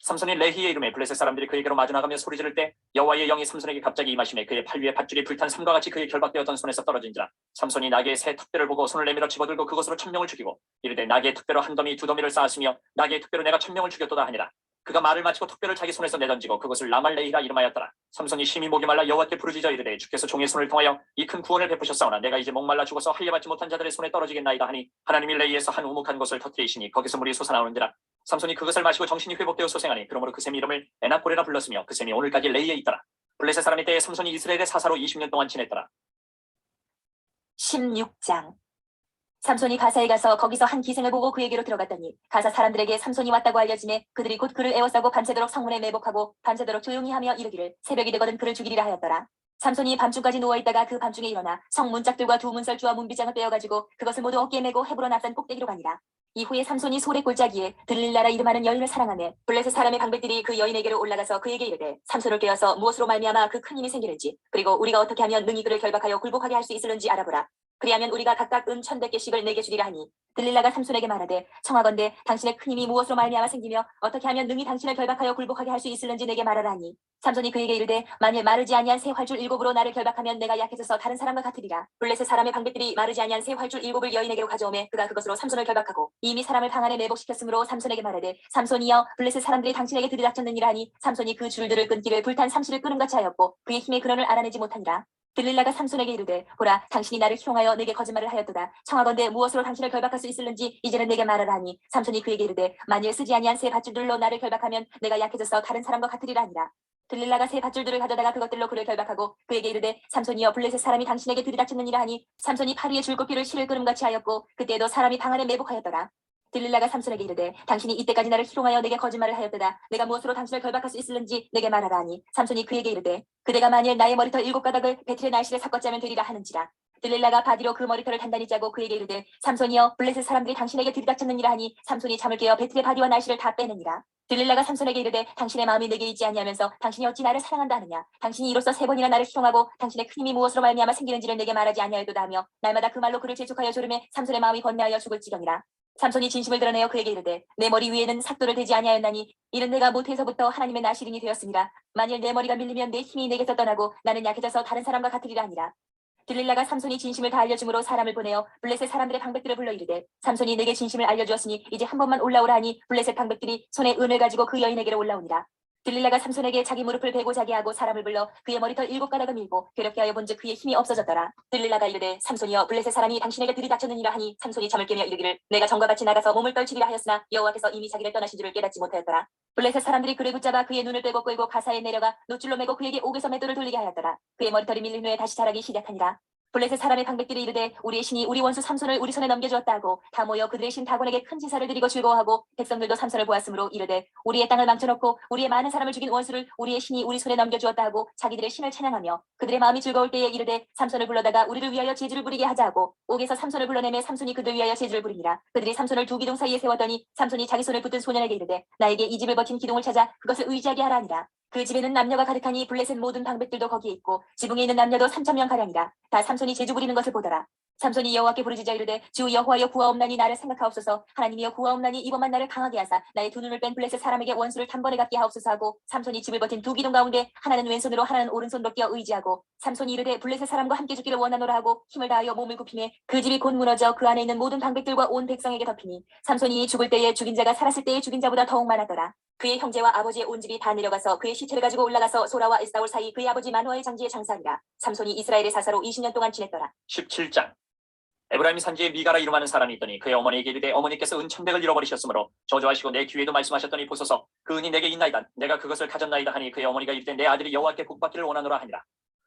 Speaker 2: 삼손이 레히의 이름에 블레셋 사람들이 그에게로 마주나가며 소리 지를 때 여호와의 영이 삼손에게 갑자기 임하심에 그의 팔 위에 밧줄이 불탄 삼과 같이 그의 결박되었던 손에서 떨어진지라. 삼손이 나귀의 새 턱뼈를 보고 손을 내밀어 집어들고 그것으로 1000명을 죽이고 이르되 나귀의 턱뼈로 한 더미 두 더미를 쌓았으며 나귀의 턱뼈로 내가 1000명을 죽였도다 하니라. 그가 말을 마치고 턱뼈를 자기 손에서 내던지고 그것을 라말레히라 이름하였더라. 삼손이 심히 목이 말라 여호와께 부르짖어 이르되 주께서 종의 손을 통하여 이 큰 구원을 베푸셨사오나 내가 이제 목말라 죽어서 할례받지 못한 자들의 손에 떨어지겠나이다 하니 하나님이 레히에서 한 우묵한 곳을 터뜨리시니 거기서 물이 솟아나오는지라. 삼손이 그것을 마시고 정신이 회복되어 소생하니 그러므로 그 셈이 이름을 에나콜이라 불렀으며 그 셈이 오늘까지 레히에 있더라. 블레셋 사람의 때에 삼손이 이스라엘의 사사로 20년 동안 지냈더라.
Speaker 1: 16장. 삼손이 가사에 가서 거기서 한 기생을 보고 그에게로 들어갔더니 가사 사람들에게 삼손이 왔다고 알려지매 그들이 곧 그를 에워싸고 밤새도록 성문에 매복하고 밤새도록 조용히 하며 이르기를 새벽이 되거든 그를 죽이리라 하였더라. 삼손이 밤중까지 누워있다가 그 밤중에 일어나 성 문짝들과 두 문설주와 문비장을 빼어가지고 그것을 모두 어깨에 메고 헤브론 앞산 꼭대기로 가니라. 이후에 삼손이 소래 꼴짜기에 들릴라라 이름하는 여인을 사랑하며 블레셋 사람의 방백들이 그 여인에게로 올라가서 그에게 이르되 삼손을 깨어서 무엇으로 말미암아 그 큰 힘이 생기는지 그리고 우리가 어떻게 하면 능히 그를 결박하여 굴복하게 할 수 있을는지 알아보라. 그리하면 우리가 각각 은 1100개씩을 내게 주리라 하니 들릴라가 삼손에게 말하되 청하건대 당신의 큰 힘이 무엇으로 말미암아 생기며 어떻게 하면 능히 당신을 결박하여 굴복하게 할 수 있을는지 내게 말하라 하니 삼손이 그에게 이르되 만일 마르지 아니한 새 활줄 7으로 나를 결박하면 내가 약해져서 다른 사람과 같으리라. 블레셋 사람의 방백들이 마르지 아니한 새 활줄 7을 여인에게로 가져오매 그가 그것으로 삼손을 결박하고 이미 사람을 방 안에 매복시켰으므로 삼손에게 말하되 삼손이여 블레셋 사람들이 당신에게 들이닥쳤느니라 하니 삼손이 그 줄들을 끊기를 불탄 삼시를 끄름같이 하였고 그의 힘의 근원을 알아내지 못하니라. 들릴라가 삼손에게 이르되 보라 당신이 나를 희롱하여 내게 거짓말을 하였도다. 청하건대 무엇으로 당신을 결박할 수 있을는지 이제는 내게 말하라 하니 삼손이 그에게 이르되 만일 쓰지 아니한 새 밧줄들로 나를 결박하면 내가 약해져서 다른 사람과 같으리라 하니라. 들릴라가 새 밧줄들을 가져다가 그것들로 그를 결박하고 그에게 이르되 삼손이여 블레셋 사람이 당신에게 들이닥쳤느니라 하니 삼손이 팔 위에 줄꼽기를 실을 끄름같이 하였고 그때에도 사람이 방 안에 매복하였더라. 들릴라가 삼손에게 이르되 당신이 이때까지 나를 희롱하여 내게 거짓말을 하였도다. 내가 무엇으로 당신을 결박할 수 있을는지 내게 말하라 하니 삼손이 그에게 이르되 그대가 만일 나의 머리털 7가닥을 베틀의 날실에 삭것자면 되리라 하는지라. 들릴라가 바디로 그 머리털을 단단히 짜고 그에게 이르되 삼손이여 블레셋 사람들이 당신에게 들이닥쳤느니라 하니 삼손이 잠을 깨어 베틀의 바디와 날실을 다 빼느니라. 들릴라가 삼손에게 이르되 당신의 마음이 내게 있지 아니하면서 당신이 어찌 나를 사랑한다 하느냐. 당신이 이로써 3번이나 나를 희롱하고 당신의 큰 힘이 무엇으로 말미암아 생기는지를 내게 말하지 아니하였도다 하며 날마다 그 말로 그를 재촉하여 조름에 삼손의 마음이 번뇌하여 죽을 지경이라. 삼손이 진심을 드러내어 그에게 이르되 내 머리 위에는 삭도를 대지 아니하였나니 이는 내가 모태에서부터 하나님의 나시린이 되었습니다. 만일 내 머리가 밀리면 내 힘이 내게서 떠나고 나는 약해져서 다른 사람과 같으리라 하니라. 들릴라가 삼손이 진심을 다 알려줌으로 사람을 보내어 블레셋 사람들의 방백들을 불러 이르되 삼손이 내게 진심을 알려주었으니 이제 한 번만 올라오라 하니 블레셋 방백들이 손에 은을 가지고 그 여인에게로 올라오니라. 들릴라가 삼손에게 자기 무릎을 베고 자게 하고 사람을 불러 그의 머리털 7가닥을 밀고 괴롭게 하여 본즉 그의 힘이 없어졌더라. 들릴라가 이르되 삼손이여 블레셋 사람이 당신에게 들이닥쳤느니라 하니 삼손이 잠을 깨며 이르기를 내가 전과 같이 나가서 몸을 떨치리라 하였으나 여호와께서 이미 자기를 떠나신 줄을 깨닫지 못하였더라. 블레셋 사람들이 그를 붙잡아 그의 눈을 빼고 끌고 가사에 내려가 노줄로 매고 그에게 옥에서 맷돌을 돌리게 하였더라. 그의 머리털이 밀린 후에 다시 자라기 시작하니라. 블레셋 사람의 방백들이 이르되 우리의 신이 우리 원수 삼손을 우리 손에 넘겨주었다 하고 다 모여 그들의 신 다곤에게 큰 제사를 드리고 즐거워하고 백성들도 삼손을 보았으므로 이르되 우리의 땅을 망쳐놓고 우리의 많은 사람을 죽인 원수를 우리의 신이 우리 손에 넘겨주었다 하고 자기들의 신을 찬양하며 그들의 마음이 즐거울 때에 이르되 삼손을 불러다가 우리를 위하여 제주를 부리게 하자 하고 옥에서 삼손을 불러내매 삼손이 그들 위하여 제주를 부리니라. 그들이 삼손을 두 기둥 사이에 세웠더니 삼손이 자기 손을 붙든 소년에게 이르되 나에게 이 집을 버틴 기둥을 찾아 그것을 의지하게 하라 하니라. 그 집에는 남녀가 가득하니 블레셋 모든 방백들도 거기에 있고 지붕에 있는 남녀도 3000명 가량이라. 다 삼손이 제주 부리는 것을 보더라. 삼손이 여호와께 부르짖어 이르되 주 여호와여 구하옵나니 나를 생각하옵소서. 하나님이여 구하옵나니 이번만 나를 강하게 하사 나의 두 눈을 뺀 블레셋 사람에게 원수를 단번에 갚게 하옵소서 하고 삼손이 집을 버틴 두 기둥 가운데 하나는 왼손으로 하나는 오른손으로 끼어 의지하고 삼손이 이르되 블레셋 사람과 함께 죽기를 원하노라 하고 힘을 다하여 몸을 굽히매 그 집이 곧 무너져 그 안에 있는 모든 방백들과 온 백성에게 덮이니 삼손이 죽을 때에 죽인 자가 살았을 때에 죽인 자보다 더욱 많았더라. 그의 형제와 아버지의 온 집이 다 내려가서 그의 시체를 가지고 올라가서 소라와 에스다올 사이 그의 아버지 마누아의 장지에 장사하니라. 삼손이 이스라엘의 사사로 20년 동안 지냈더라.
Speaker 2: 17장. 에브라임 산지에 미가라 이름하는 사람이 있더니 그의 어머니에게 이르되 어머니께서 은 1000백을 잃어버리셨으므로 저주하시고 내 귀에도 말씀하셨더니 보소서 그 은이 내게 있나이다. 내가 그것을 가졌나이다 하니 그의 어머니가 이르되 내 아들이 여호와께 복받기를 원하노라 하니라.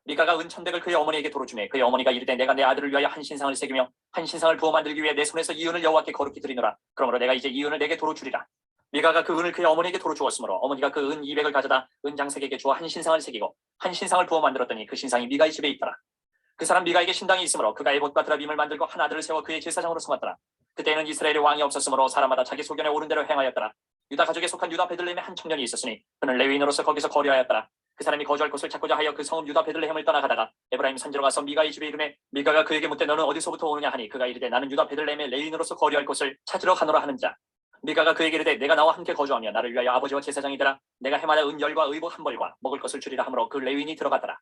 Speaker 2: 미가가 은 1000백을 그의 어머니에게 도로 주매 그의 어머니가 이르되 내가 내 아들을 위하여 한 신상을 새기며 한 신상을 부어 만들기 위해 내 손에서 이 은을 여호와께 거룩히 드리노라. 그러므로 내가 이제 이 은을 내게 도로 주리라. 미가가 그 은을 그의 어머니에게 도로 주었으므로 어머니가 그 은 200을 가져다 은장색에게 주어 한 신상을 새기고 한 신상을 부어 만들었더니 그 신상이 미가의 집에 있더라. 그 사람 미가에게 신당이 있으므로 그가 에봇과 드라빔을 만들고 한 아들을 세워 그의 제사장으로 삼았더라. 그때에는 이스라엘의 왕이 없었으므로 사람마다 자기 소견에 오른 대로 행하였더라. 유다 가족에 속한 유다 베들레헴에 한 청년이 있었으니 그는 레위인으로서 거기서 거류하였더라. 그 사람이 거주할 곳을 찾고자 하여 그 성읍 유다 베들레헴을 떠나가다가 에브라임 산지로 가서 미가의 집에 이르매 미가가 그에게 묻되 너는 어디서부터 오느냐 하니 그가 이르되 나는 유다 베들레헴의 레위인으로서 거류할 곳을 찾으러 가노라 하는 자. 미가가 그에게 이르되 내가 나와 함께 거주하며 나를 위하여 아버지와 제사장이 되라. 내가 해마다 은열과 의복 한 벌과 먹을 것을 주리라 하므로 그 레위인이 들어가더라.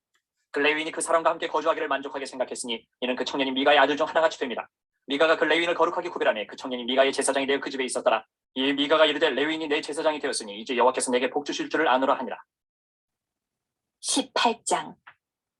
Speaker 2: 그 레위인이 그 사람과 함께 거주하기를 만족하게 생각했으니 이는 그 청년이 미가의 아들 중 하나같이 됩니다. 미가가 그 레위인을 거룩하게 구별하며 그 청년이 미가의 제사장이 되어 그 집에 있었더라. 이 미가가 이르되 레위인이 내 제사장이 되었으니 이제 여호와께서 내게 복 주실 줄을 아노라 하니라.
Speaker 1: 18장.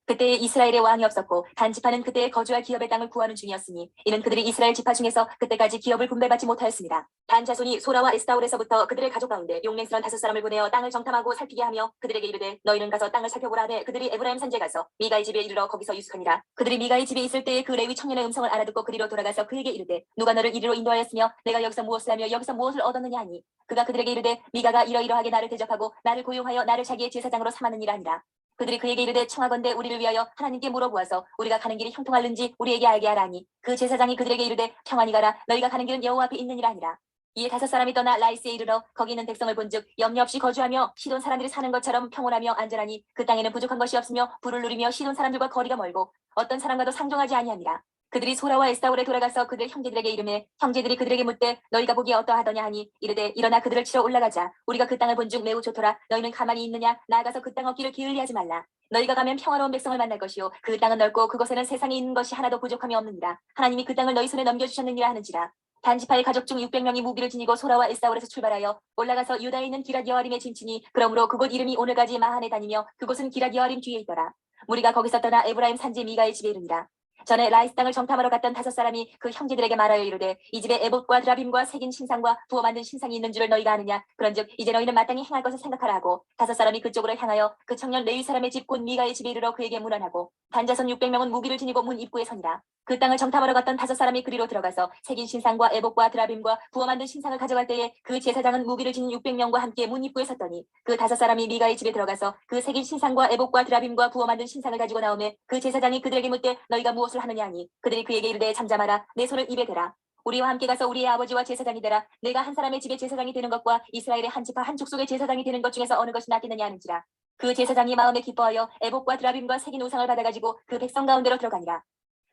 Speaker 1: 그때에 이스라엘의 왕이 없었고 단지파는 그때에 거주할 기업의 땅을 구하는 중이었으니 이는 그들이 이스라엘 지파 중에서 그때까지 기업을 분배받지 못하였습니다. 단 자손이 소라와 에스타올에서부터 그들의 가족 가운데 용맹스런 5사람을 보내어 땅을 정탐하고 살피게 하며 그들에게 이르되 너희는 가서 땅을 살펴보라 하되 그들이 에브라임 산지에 가서 미가의 집에 이르러 거기서 유숙하니라. 그들이 미가의 집에 있을 때에 그 레위 청년의 음성을 알아듣고 그리로 돌아가서 그에게 이르되 누가 너를 이리로 인도하였으며 내가 여기서 무엇을 하며 여기서 무엇을 얻었느냐 하니 그가 그들에게 이르되 미가가 이러이러하게 나를 대접하고 나를 고용하여 나를 자기의 제사장으로 삼았느니라 하니라. 그들이 그에게 이르되 청하건대 우리를 위하여 하나님께 물어보아서 우리가 가는 길이 형통할는지 우리에게 알게 하라니 그 제사장이 그들에게 이르되 평안히 가라 너희가 가는 길은 여호와 앞에 있느니라 하니라. 이에 5사람이 떠나 라이스에 이르러 거기 있는 백성을 본즉 염려 없이 거주하며 시돈 사람들이 사는 것처럼 평온하며 안전하니 그 땅에는 부족한 것이 없으며 부를 누리며 시돈 사람들과 거리가 멀고 어떤 사람과도 상종하지 아니하니라. 그들이 소라와 에스타올에 돌아가서 그들 형제들에게 이르매 형제들이 그들에게 묻되 너희가 보기에 어떠하더냐 하니 이르되 일어나 그들을 치러 올라가자. 우리가 그 땅을 본즉 매우 좋더라. 너희는 가만히 있느냐? 나아가서 그 땅 얻기를 기을리하지 말라. 너희가 가면 평화로운 백성을 만날 것이요 그 땅은 넓고 그곳에는 세상에 있는 것이 하나도 부족함이 없느니라. 하나님이 그 땅을 너희 손에 넘겨주셨느니라 하는지라. 단지파의 가족 중 600명이 무기를 지니고 소라와 에스타올에서 출발하여 올라가서 유다에 있는 기랏 여아림에 진치니 그러므로 그곳 이름이 오늘까지 마한에 다니며 그곳은 기랏 여아림 뒤에 있더라. 무리가 거기서 떠나 에브라임 산지 미가의 집에 이르니라. 전에 라이스 땅을 정탐하러 갔던 5사람이 그 형제들에게 말하여 이르되 이 집에 에봇과 드라빔과 새긴 신상과 부어 만든 신상이 있는 줄을 너희가 아느냐. 그런즉 이제 너희는 마땅히 행할 것을 생각하라 하고 5사람이 그쪽으로 향하여 그 청년 레위 사람의 집 곧 미가의 집에 이르러 그에게 문안하고 단자손 600명은 무기를 지니고 문 입구에 서니라. 그 땅을 정탐하러 갔던 5사람이 그리로 들어가서 새긴 신상과 에봇과 드라빔과 부어 만든 신상을 가져갈 때에 그 제사장은 무기를 지닌 600명과 함께 문 입구에 섰더니 그 5사람이 미가의 집에 들어가서 그 새긴 신상과 에봇과 드라빔과 부어 만든 신상을 가지고 나오매 그 제사장이 그들에게 묻되 너희가 무엇을 하느냐 하니 그들이 그에게 이르되 잠잠하라 내 손을 입에 대라. 우리와 함께 가서 우리의 아버지와 제사장이 되라. 내가 한 사람의 집에 제사장이 되는 것과 이스라엘의 한 지파 한 족속의 제사장이 되는 것 중에서 어느 것이 낫겠느냐 하는지라. 그 제사장이 마음에 기뻐하여 에봇과 드라빔과 새긴 우상을 받아가지고 그 백성 가운데로 들어가니라.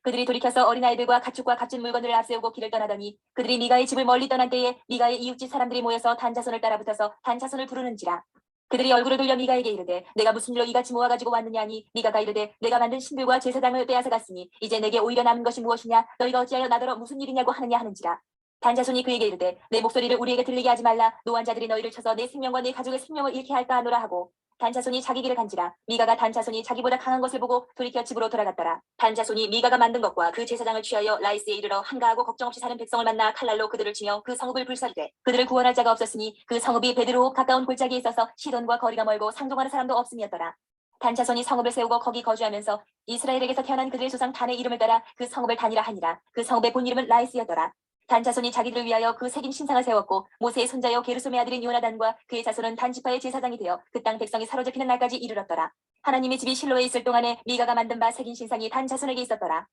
Speaker 1: 그들이 돌이켜서 어린아이들과 가축과 값진 물건들을 앞세우고 길을 떠나더니 그들이 미가의 집을 멀리 떠난 때에 미가의 이웃집 사람들이 모여서 단자손을 따라붙어서 단자손을 부르는지라. 그들이 얼굴을 돌려 미가에게 이르되 내가 무슨 일로 이같이 모아가지고 왔느냐 하니 미가가 이르되 내가 만든 신들과 제사장을 빼앗아 갔으니 이제 내게 오히려 남은 것이 무엇이냐. 너희가 어찌하여 나더러 무슨 일이냐고 하느냐 하는지라. 단자손이 그에게 이르되 내 목소리를 우리에게 들리게 하지 말라. 노한 자들이 너희를 쳐서 내 생명과 내 가족의 생명을 잃게 할까 하노라 하고 단자손이 자기 길을 간지라. 미가가 단자손이 자기보다 강한 것을 보고 돌이켜 집으로 돌아갔더라. 단자손이 미가가 만든 것과 그 제사장을 취하여 라이스에 이르러 한가하고 걱정 없이 사는 백성을 만나 칼날로 그들을 치며 그 성읍을 불사르되 그들을 구원할 자가 없었으니 그 성읍이 베드로호 가까운 골짜기에 있어서 시돈과 거리가 멀고 상종하는 사람도 없음이었더라. 단자손이 성읍을 세우고 거기 거주하면서 이스라엘에게서 태어난 그들의 조상 단의 이름을 따라 그 성읍을 단이라 하니라. 그 성읍의 본 이름은 라이스였더라. 단자손이 자기들을 위하여 그 새긴 신상을 세웠고 모세의 손자여 게르솜의 아들인 요나단과 그의 자손은 단지파의 제사장이 되어 그 땅 백성이 사로잡히는 날까지 이르렀더라. 하나님의 집이 실로에 있을 동안에 미가가 만든 바 새긴 신상이 단자손에게 있었더라.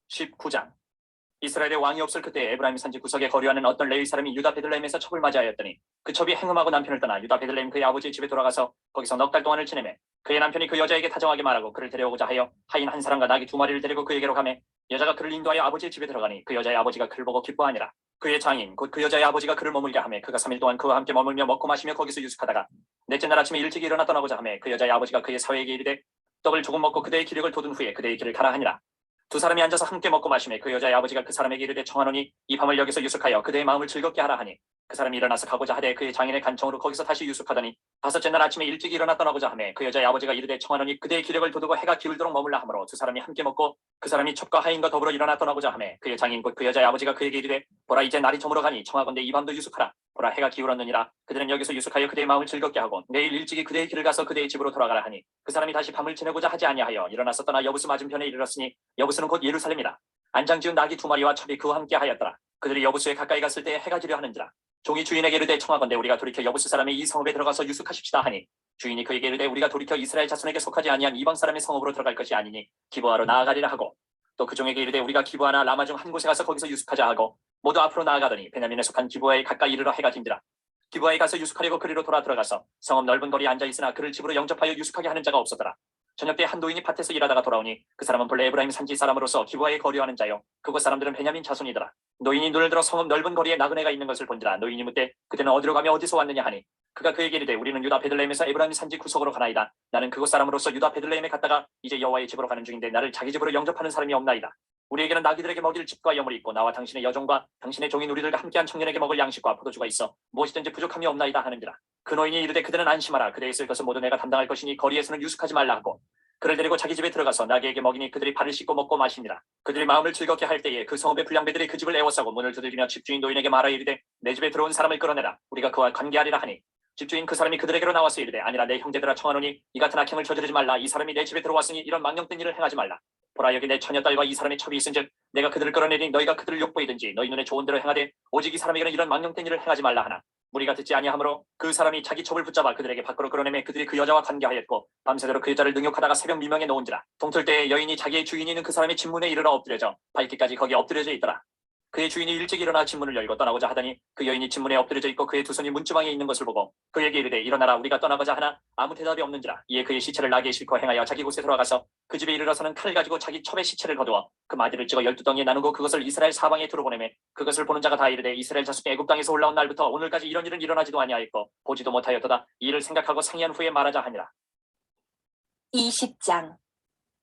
Speaker 2: 19장. 이스라엘의 왕이 없을 그때 에브라임 산지 구석에 거류하는 어떤 레위 사람이 유다 베들레헴에서 첩을 맞이하였더니 그 첩이 행음하고 남편을 떠나 유다 베들레헴 그의 아버지의 집에 돌아가서 거기서 넉 달 동안을 지내매 그의 남편이 그 여자에게 다정하게 말하고 그를 데려오고자 하여 하인 한 사람과 나귀 2마리를 데리고 그에게로 가매 여자가 그를 인도하여 아버지의 집에 들어가니 그 여자의 아버지가 그를 보고 기뻐하니라. 그의 장인 곧 그 여자의 아버지가 그를 머물게 하매 그가 3일 동안 그와 함께 머물며 먹고 마시며 거기서 유숙하다가 넷째 날 아침에 일찍 일어나 떠나고자 하매 그 여자의 아버지가 그의 사위에게 이르되 떡을 조금 먹고 그대의 기력을 돋은 후에 그대의 길을 가라 하니라. 2사람이 앉아서 함께 먹고 마시매 그 여자의 아버지가 그 사람에게 이르되 청하노니 이 밤을 여기서 유숙하여 그대의 마음을 즐겁게 하라 하니 그 사람이 일어나서 가고자 하되 그의 장인의 간청으로 거기서 다시 유숙하더니 5째 날 아침에 일찍 일어나 떠나고자 하매 그 여자의 아버지가 이르되 청하노니 그대의 기력을 돋우고 해가 기울도록 머물라 하므로 2사람이 함께 먹고 그 사람이 첩과 하인과 더불어 일어나 떠나고자 하매 그의 장인 곧 그 여자의 아버지가 그에게 이르되 보라 이제 날이 저물어 가니 청하건대 이 밤도 유숙하라. 보라 해가 기울었느니라. 그들은 여기서 유숙하여 그대의 마음을 즐겁게 하고 내일 일찍이 그대의 길을 가서 그대의 집으로 돌아가라 하니 그 사람이 다시 밤을 지내고자 하지 아니하여 일어나서 떠나 여부스 맞은편에 이르렀으니 여부스는 곧 예루살렘이라. 안장지은 나귀 2마리와 첩이 그와 함께 하였더라. 그들이 여부스에 가까이 갔을 때에 해가 지려 하는지라. 종이 주인에게 이르되 청하건대 우리가 돌이켜 여부스 사람의 이 성읍에 들어가서 유숙하십시다 하니 주인이 그에게 이르되 우리가 돌이켜 이스라엘 자손에게 속하지 아니한 이방 사람의 성읍으로 들어갈 것이 아니니 기브아로 나아가리라 하고 또 그 종에게 이르되 우리가 기브아나 라마 중 한 곳에 가서 거기서 유숙하자 하고 모두 앞으로 나아가더니 베냐민에 속한 기브아에 가까이 이르러 해가 진지라. 기브아에 가서 유숙하려고 그리로 들어가서 성읍 넓은 거리에 앉아 있으나 그를 집으로 영접하여 유숙하게 하는 자가 없었더라. 저녁 때 한 노인이 밭에서 일하다가 돌아오니 그 사람은 본래 에브라임 산지 사람으로서 기브아에 거류하는 자요 그곳 사람들은 베냐민 자손이더라. 노인이 눈을 들어 성읍 넓은 거리에 나그네가 있는 것을 본지라. 노인이 묻되 그대는 어디로 가며 어디서 왔느냐 하니 그가 그에게 이르되 우리는 유다 베들레헴에서 에브라임 산지 구석으로 가나이다. 나는 그곳 사람으로서 유다 베들레헴에 갔다가 이제 여호와의 집으로 가는 중인데 나를 자기 집으로 영접하는 사람이 없나이다. 우리에게는 나귀들에게 먹일 집과 여물이 있고 나와 당신의 여종과 당신의 종인 우리들과 함께한 청년에게 먹을 양식과 포도주가 있어 무엇이든지 부족함이 없나이다 하는지라. 그 노인이 이르되 그대는 안심하라. 그대의 쓸 것은 모두 내가 담당할 것이니 거리에서는 유숙하지 말라 하고 그를 데리고 자기 집에 들어가서 나귀에게 먹이니 그들이 발을 씻고 먹고 마시니라. 그들이 마음을 즐겁게 할 때에 그 성읍의 불량배들이 그 집을 에워싸고 문을 두들기며 집주인 노인에게 말하 이르되 내 집에 들어온 사람을 끌어내라. 우리가 그와 관계하리라 하니 집주인 그 사람이 그들에게로 나와서 이르되 아니라 내 형제들아 청하노니 이 같은 악행을 저지르지 말라. 이 사람이 내 집에 들어왔으니 이런 망령된 일을 행하지 말라. 보라 여기 내 처녀딸과 이 사람의 첩이 있은즉 내가 그들을 끌어내니 너희가 그들을 욕보이든지 너희 눈에 좋은 대로 행하되 오직 이 사람에게는 이런 망령된 일을 행하지 말라 하나 무리가 듣지 아니하므로 그 사람이 자기 첩을 붙잡아 그들에게 밖으로 끌어내매 그들이 그 여자와 관계하였고 밤새도록 그 여자를 능욕하다가 새벽 미명에 놓은지라. 동틀 때에 여인이 자기의 주인이 있는 그 사람의 집문에 이르러 엎드려져 밝기까지 거기 엎드려져 있더라. 그의 주인이 일찍 일어나 집문을 열고 떠나고자 하더니 그 여인이 집문에 엎드려져 있고 그의 두 손이 문지방에 있는 것을 보고 그에게 이르되 일어나라 우리가 떠나가자 하나 아무 대답이 없는지라. 이에 그의 시체를 나귀에 싣고 행하여 자기 곳에 돌아가서 그 집에 이르러서는 칼을 가지고 자기 첩의 시체를 거두어 그 마디를 찍어 12덩이에 나누고 그것을 이스라엘 사방에 두루 보내매 그것을 보는 자가 다 이르되 이스라엘 자손이 애굽 땅에서 올라온 날부터 오늘까지 이런 일은 일어나지도 아니하였고 보지도 못하였도다. 이 일을 생각하고 상의한 후에 말하자 하니라.
Speaker 1: 20장.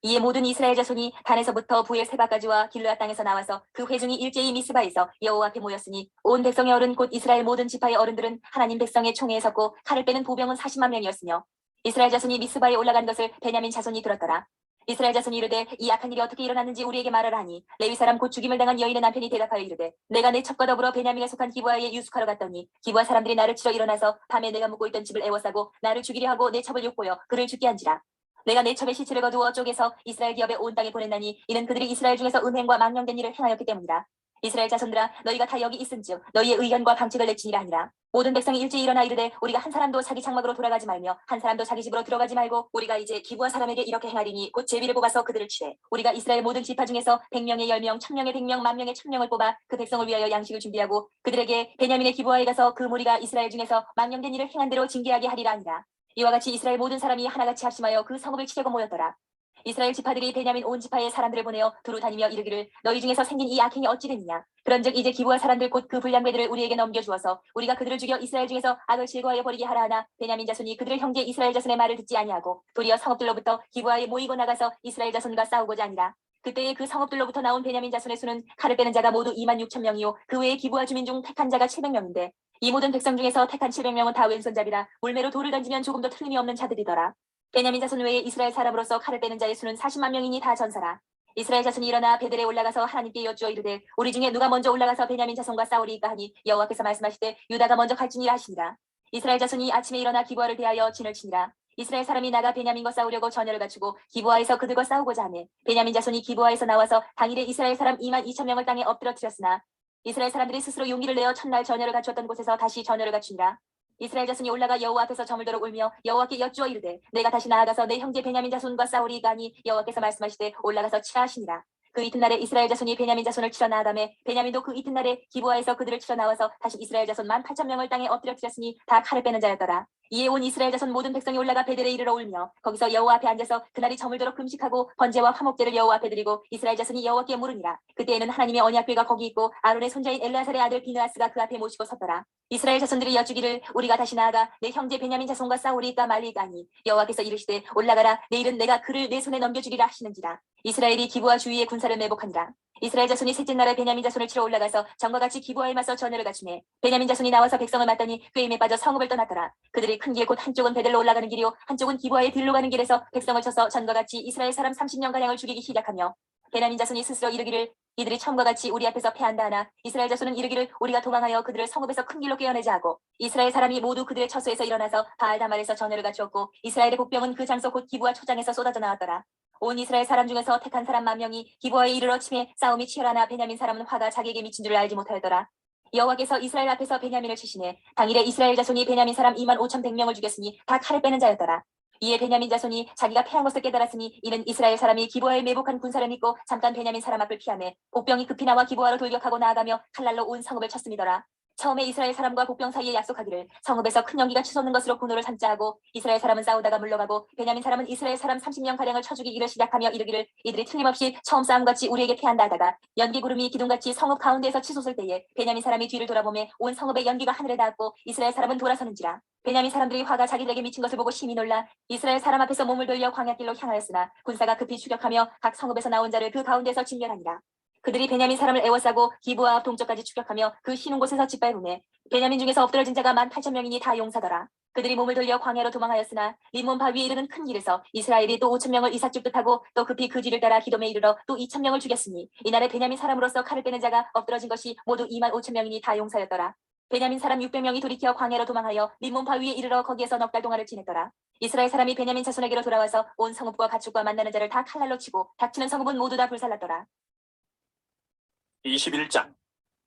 Speaker 1: 이에 모든 이스라엘 자손이 단에서부터 부의 세바까지와 길르앗 땅에서 나와서 그 회중이 일제히 미스바에서 여호와 앞에 모였으니 온 백성의 어른 곧 이스라엘 모든 지파의 어른들은 하나님 백성의 총회에 섰고 칼을 빼는 보병은 40만 명이었으며 이스라엘 자손이 미스바에 올라간 것을 베냐민 자손이 들었더라. 이스라엘 자손이 이르되 이 악한 일이 어떻게 일어났는지 우리에게 말하라 하니 레위 사람 곧 죽임을 당한 여인의 남편이 대답하여 이르되 내가 내 첩과 더불어 베냐민에 속한 기브아에 유숙하러 갔더니 기브아 사람들이 나를 치러 일어나서 밤에 내가 묵고 있던 집을 에워싸고 나를 죽이려 하고 내 첩을 욕보여 그를 죽게 한지라. 내가 내 첩의 시체를 거두어 쪼개서 이스라엘 기업에 온 땅에 보냈나니 이는 그들이 이스라엘 중에서 음행과 망령된 일을 행하였기 때문이다. 이스라엘 자손들아 너희가 다 여기 있은즉 너희의 의견과 방책을 내치니라 하니라. 모든 백성이 일제히 일어나 이르되 우리가 한 사람도 자기 장막으로 돌아가지 말며 한 사람도 자기 집으로 들어가지 말고 우리가 이제 기브아 사람에게 이렇게 행하리니 곧 제비를 뽑아서 그들을 치되 우리가 이스라엘 모든 지파 중에서 100명의 10명 1000명의 100명 10,000명의 1000명을 뽑아 그 백성을 위하여 양식을 준비하고 그들에게 베냐민의 기브아에 가서 그 무리가 이스라엘 중에서 망령된 일을 행한 대로 징계하게 하리라 하니라. 이와 같이 이스라엘 모든 사람이 하나같이 합심하여 그 성읍을 치려고 모였더라. 이스라엘 지파들이 베냐민 온 지파의 사람들을 보내어 두루 다니며 이르기를 너희 중에서 생긴 이 악행이 어찌 되느냐. 그런즉 이제 기브아 사람들 곧 그 불량배들을 우리에게 넘겨주어서 우리가 그들을 죽여 이스라엘 중에서 악을 제거하여 버리게 하라 하나 베냐민 자손이 그들의 형제 이스라엘 자손의 말을 듣지 아니하고 도리어 성읍들로부터 기브아에 모이고 나가서 이스라엘 자손과 싸우고자 하니라. 그때에 그 성읍들로부터 나온 베냐민 자손의 수는 칼을 빼는 자가 모두 26,000명이요 그 외에 기브아 주민 중 택한 자가 700명인데 이 모든 백성 중에서 택한 700명은 다 왼손잡이라 물매로 돌을 던지면 조금도 틀림이 없는 자들이더라. 베냐민 자손 외에 이스라엘 사람으로서 칼을 빼는 자의 수는 40만 명이니 다 전사라. 이스라엘 자손이 일어나 베델에 올라가서 하나님께 여쭈어 이르되 우리 중에 누가 먼저 올라가서 베냐민 자손과 싸우리이까 하니 여호와께서 말씀하시되 유다가 먼저 갈지니라 하시니라. 이스라엘 자손이 아침에 일어나 기브아를 대하여 진을 치니라. 이스라엘 사람이 나가 베냐민과 싸우려고 전열을 갖추고 기브아에서 그들과 싸우고자 하매 베냐민 자손이 기브아에서 나와서 당일에 이스라엘 사람 22,000명을 땅에 엎드러뜨렸으나 이스라엘 사람들이 스스로 용기를 내어 첫날 전열을 갖추었던 곳에서 다시 전열을 갖추니라. 이스라엘 자손이 올라가 여호와 앞에서 저물도록 울며 여호와께 여쭈어 이르되 내가 다시 나아가서 내 형제 베냐민 자손과 싸우리이까 하니 여호와께서 말씀하시되 올라가서 치라 하시니라. 그 이튿날에 이스라엘 자손이 베냐민 자손을 치러 나아가매 베냐민도 그 이튿날에 기브아에서 그들을 치러 나와서 다시 이스라엘 자손 18,000명을 땅에 엎드러뜨렸으니 다 칼을 빼는 자였더라. 이에 온 이스라엘 자손 모든 백성이 올라가 베델에 이르러 울며 거기서 여호와 앞에 앉아서 그날이 저물도록 금식하고 번제와 화목제를 여호와 앞에 드리고 이스라엘 자손이 여호와께 물으니라. 그때에는 하나님의 언약궤가 거기 있고 아론의 손자인 엘르아살의 아들 비느하스가 그 앞에 모시고 섰더라. 이스라엘 자손들이 여쭈기를 우리가 다시 나아가 내 형제 베냐민 자손과 싸우리이까 말리이까 하니 여호와께서 이르시되 올라가라 내일은 내가 그를 내 손에 넘겨주리라 하시는지라. 이스라엘이 기브아 주위에 군사를 매복하니라. 이스라엘 자손이 셋째 날에 베냐민 자손을 치러 올라가서 전과 같이 기브아에 맞서 전열을 갖추매 베냐민 자손이 나와서 백성을 맞더니 꾀임에 빠져 성읍을 떠났더라. 그들이 큰 길 곧 한쪽은 베델로 올라가는 길이요 한쪽은 기브아의 들로 가는 길에서 백성을 쳐서 전과 같이 이스라엘 사람 30명가량을 죽이기 시작하며 베냐민 자손이 스스로 이르기를 이들이 처음과 같이 우리 앞에서 패한다 하나 이스라엘 자손은 이르기를 우리가 도망하여 그들을 성읍에서 큰 길로 깨어내자 하고 이스라엘 사람이 모두 그들의 처소에서 일어나서 바알다말에서 전열을 갖추었고 이스라엘의 복병은 그 장소 곧 기브아 초장에서 쏟아져 나왔더라. 온 이스라엘 사람 중에서 택한 사람 10,000명이 기브아에 이르러 침해 싸움이 치열하나 베냐민 사람은 화가 자기에게 미친 줄을 알지 못하였더라. 여호와께서 이스라엘 앞에서 베냐민을 치시네 당일에 이스라엘 자손이 베냐민 사람 25,100명을 죽였으니 다 칼을 빼는 자였더라. 이에 베냐민 자손이 자기가 패한 것을 깨달았으니 이는 이스라엘 사람이 기브아에 매복한 군사를 믿고 잠깐 베냐민 사람 앞을 피하매 복병이 급히 나와 기브아로 돌격하고 나아가며 칼날로 온 성읍을 쳤음이더라. 처음에 이스라엘 사람과 복병 사이에 약속하기를 성읍에서 큰 연기가 치솟는 것으로 분노를 삼자 하고 이스라엘 사람은 싸우다가 물러가고 베냐민 사람은 이스라엘 사람 30명 가량을 쳐 죽이기를 시작하며 이르기를 이들이 틀림없이 처음 싸움같이 우리에게 패한다 하다가 연기 구름이 기둥같이 성읍 가운데에서 치솟을 때에 베냐민 사람이 뒤를 돌아보매 온 성읍의 연기가 하늘에 닿았고 이스라엘 사람은 돌아서는지라. 베냐민 사람들이 화가 자기들에게 미친 것을 보고 심히 놀라 이스라엘 사람 앞에서 몸을 돌려 광야길로 향하였으나 군사가 급히 추격하며 각 성읍에서 나온 자를 그 가운데서 진멸하니라. 그들이 베냐민 사람을 애워싸고 기브아 앞 동쪽까지 추격하며 그 쉬는 곳에서 짓밟음에 베냐민 중에서 엎드러진 자가 18,000명이니 다 용사더라. 그들이 몸을 돌려 광야로 도망하였으나 림몬 바위에 이르는 큰 길에서 이스라엘이 또 5,000명을 이삭 쫓듯하고 또 급히 그 뒤를 따라 기돔에 이르러 또 2,000명을 죽였으니 이날에 베냐민 사람으로서 칼을 빼는 자가 엎드러진 것이 모두 25,000명이니 다 용사였더라. 베냐민 사람 600명이 돌이켜 광야로 도망하여 림몬 바위에 이르러 거기에서 넉 달 동안을 지냈더라. 이스라엘 사람이 베냐민 자손에게로 돌아와서 온 성읍과 가축과 만나는 자를 다 칼날로 치고 닥치는 성읍은 모두 다 불살랐더라.
Speaker 2: 21장.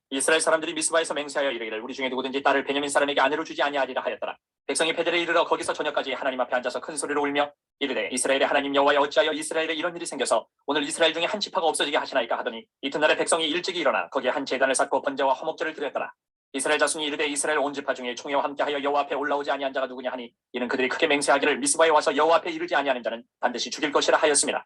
Speaker 2: 이스라엘 사람들이 미스바에서 맹세하여 이르기를 우리 중에 누구든지 딸을 베냐민 사람에게 아내로 주지 아니하리라 하였더라. 백성이 베델에 이르러 거기서 저녁까지 하나님 앞에 앉아서 큰 소리로 울며 이르되 이스라엘의 하나님 여호와여 어찌하여 이스라엘에 이런 일이 생겨서 오늘 이스라엘 중에 한 지파가 없어지게 하시나이까 하더니 이튿날에 백성이 일찍이 일어나 거기에 한 제단을 쌓고 번제와 화목제를 드렸더라. 이스라엘 자손이 이르되 이스라엘 온 지파 중에 총회와 함께하여 여호와 앞에 올라오지 아니한 자가 누구냐 하니 이는 그들이 크게 맹세하기를 미스바에 와서 여호와 앞에 이르지 아니하는 자는 반드시 죽일 것이라 하였습니다.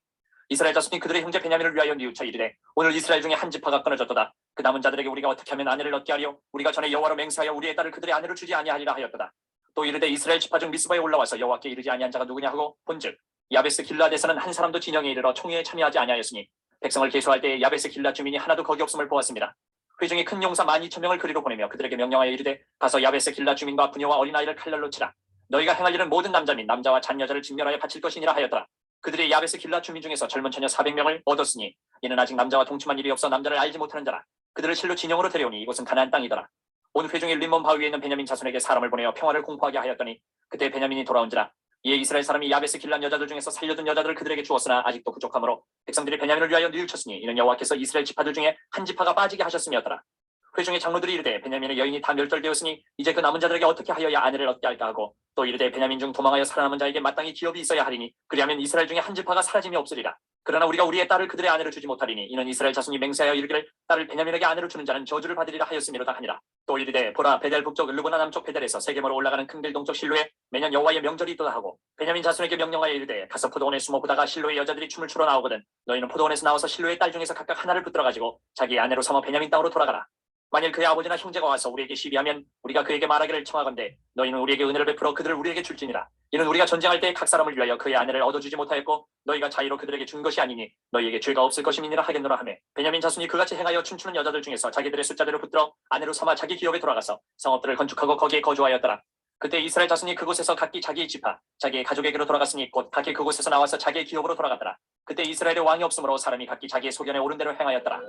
Speaker 2: 이스라엘 자손이 그들의 형제 베냐민을 위하여 뉘우쳐 이르되 오늘 이스라엘 중에 한 지파가 끊어졌도다. 그 남은 자들에게 우리가 어떻게 하면 아내를 얻게 하려 우리가 전에 여호와로 맹세하여 우리의 딸을 그들의 아내로 주지 아니하리라 하였도다. 또 이르되 이스라엘 지파 중 미스바에 올라와서 여호와께 이르지 아니한 자가 누구냐 하고 본즉 야베스 길라드에서는 한 사람도 진영에 이르러 총회에 참여하지 아니하였으니 백성을 계수할 때에 야베스 길라 주민이 하나도 거기 없음을 보았습니다. 회중이 큰 용사 12,000명을 그리로 보내며 그들에게 명령하여 이르되 가서 야베스 길라 주민과 부녀와 어린아이를 칼날로 치라. 너희가 행할 일은 모든 남자 및 남자와 잔여자를 진멸하여 바칠 것이니라 하였더라. 그들이 야베스 길라 주민 중에서 젊은 처녀 400명을 얻었으니 이는 아직 남자와 동침한 일이 없어 남자를 알지 못하는 자라. 그들을 실로 진영으로 데려오니 이곳은 가나안 땅이더라. 온 회중이 림몬 바위에 있는 베냐민 자손에게 사람을 보내어 평화를 공포하게 하였더니 그때 베냐민이 돌아온지라. 이에 이스라엘 사람이 야베스 길란 여자들 중에서 살려둔 여자들을 그들에게 주었으나 아직도 부족하므로 백성들이 베냐민을 위하여 뉘우쳤으니 이는 여호와께서 이스라엘 지파들 중에 한 지파가 빠지게 하셨음이었더라. 회중의 장로들이 이르되 베냐민의 여인이 다 멸절되었으니 이제 그 남은 자들에게 어떻게 하여야 아내를 얻게 할까 하고 또 이르되 베냐민 중 도망하여 살아남은 자에게 마땅히 기업이 있어야 하리니 그리하면 이스라엘 중에 한 지파가 사라짐이 없으리라. 그러나 우리가 우리의 딸을 그들의 아내로 주지 못하리니 이는 이스라엘 자손이 맹세하여 이르기를 딸을 베냐민에게 아내로 주는 자는 저주를 받으리라 하였음이로다 하니라. 또 이르되 보라 베델 북쪽 르보나 남쪽 베델에서 세겜으로 올라가는 큰 길 동쪽 실로에 매년 여호와의 명절이 있도다 하고 베냐민 자손에게 명령하여 이르되 가서 포도원에 숨어 보다가 실로의 여자들이 춤을 추러 나오거든 너희는 포도원에서 나와서 실로의 딸 중에서 각각 하나를 붙들어 가지고 자기의 아내로 삼아 베냐민 땅으로 돌아가라. 만일 그의 아버지나 형제가 와서 우리에게 시비하면 우리가 그에게 말하기를 청하건대 너희는 우리에게 은혜를 베풀어 그들을 우리에게 줄지니라. 이는 우리가 전쟁할 때 각 사람을 위하여 그의 아내를 얻어주지 못하였고 너희가 자의로 그들에게 준 것이 아니니 너희에게 죄가 없을 것임이니라 하겠노라 하며 베냐민 자손이 그같이 행하여 춤추는 여자들 중에서 자기들의 숫자대로 붙들어 아내로 삼아 자기 기업에 돌아가서 성읍들을 건축하고 거기에 거주하였더라. 그때 이스라엘 자손이 그곳에서 각기 자기의 지파 자기의 가족에게로 돌아갔으니 곧 각기 그곳에서 나와서 자기의 기업으로 돌아갔더라. 그때 이스라엘의 왕이 없으므로 사람이 각기 자기의 소견에 오른 대로 행하였더라.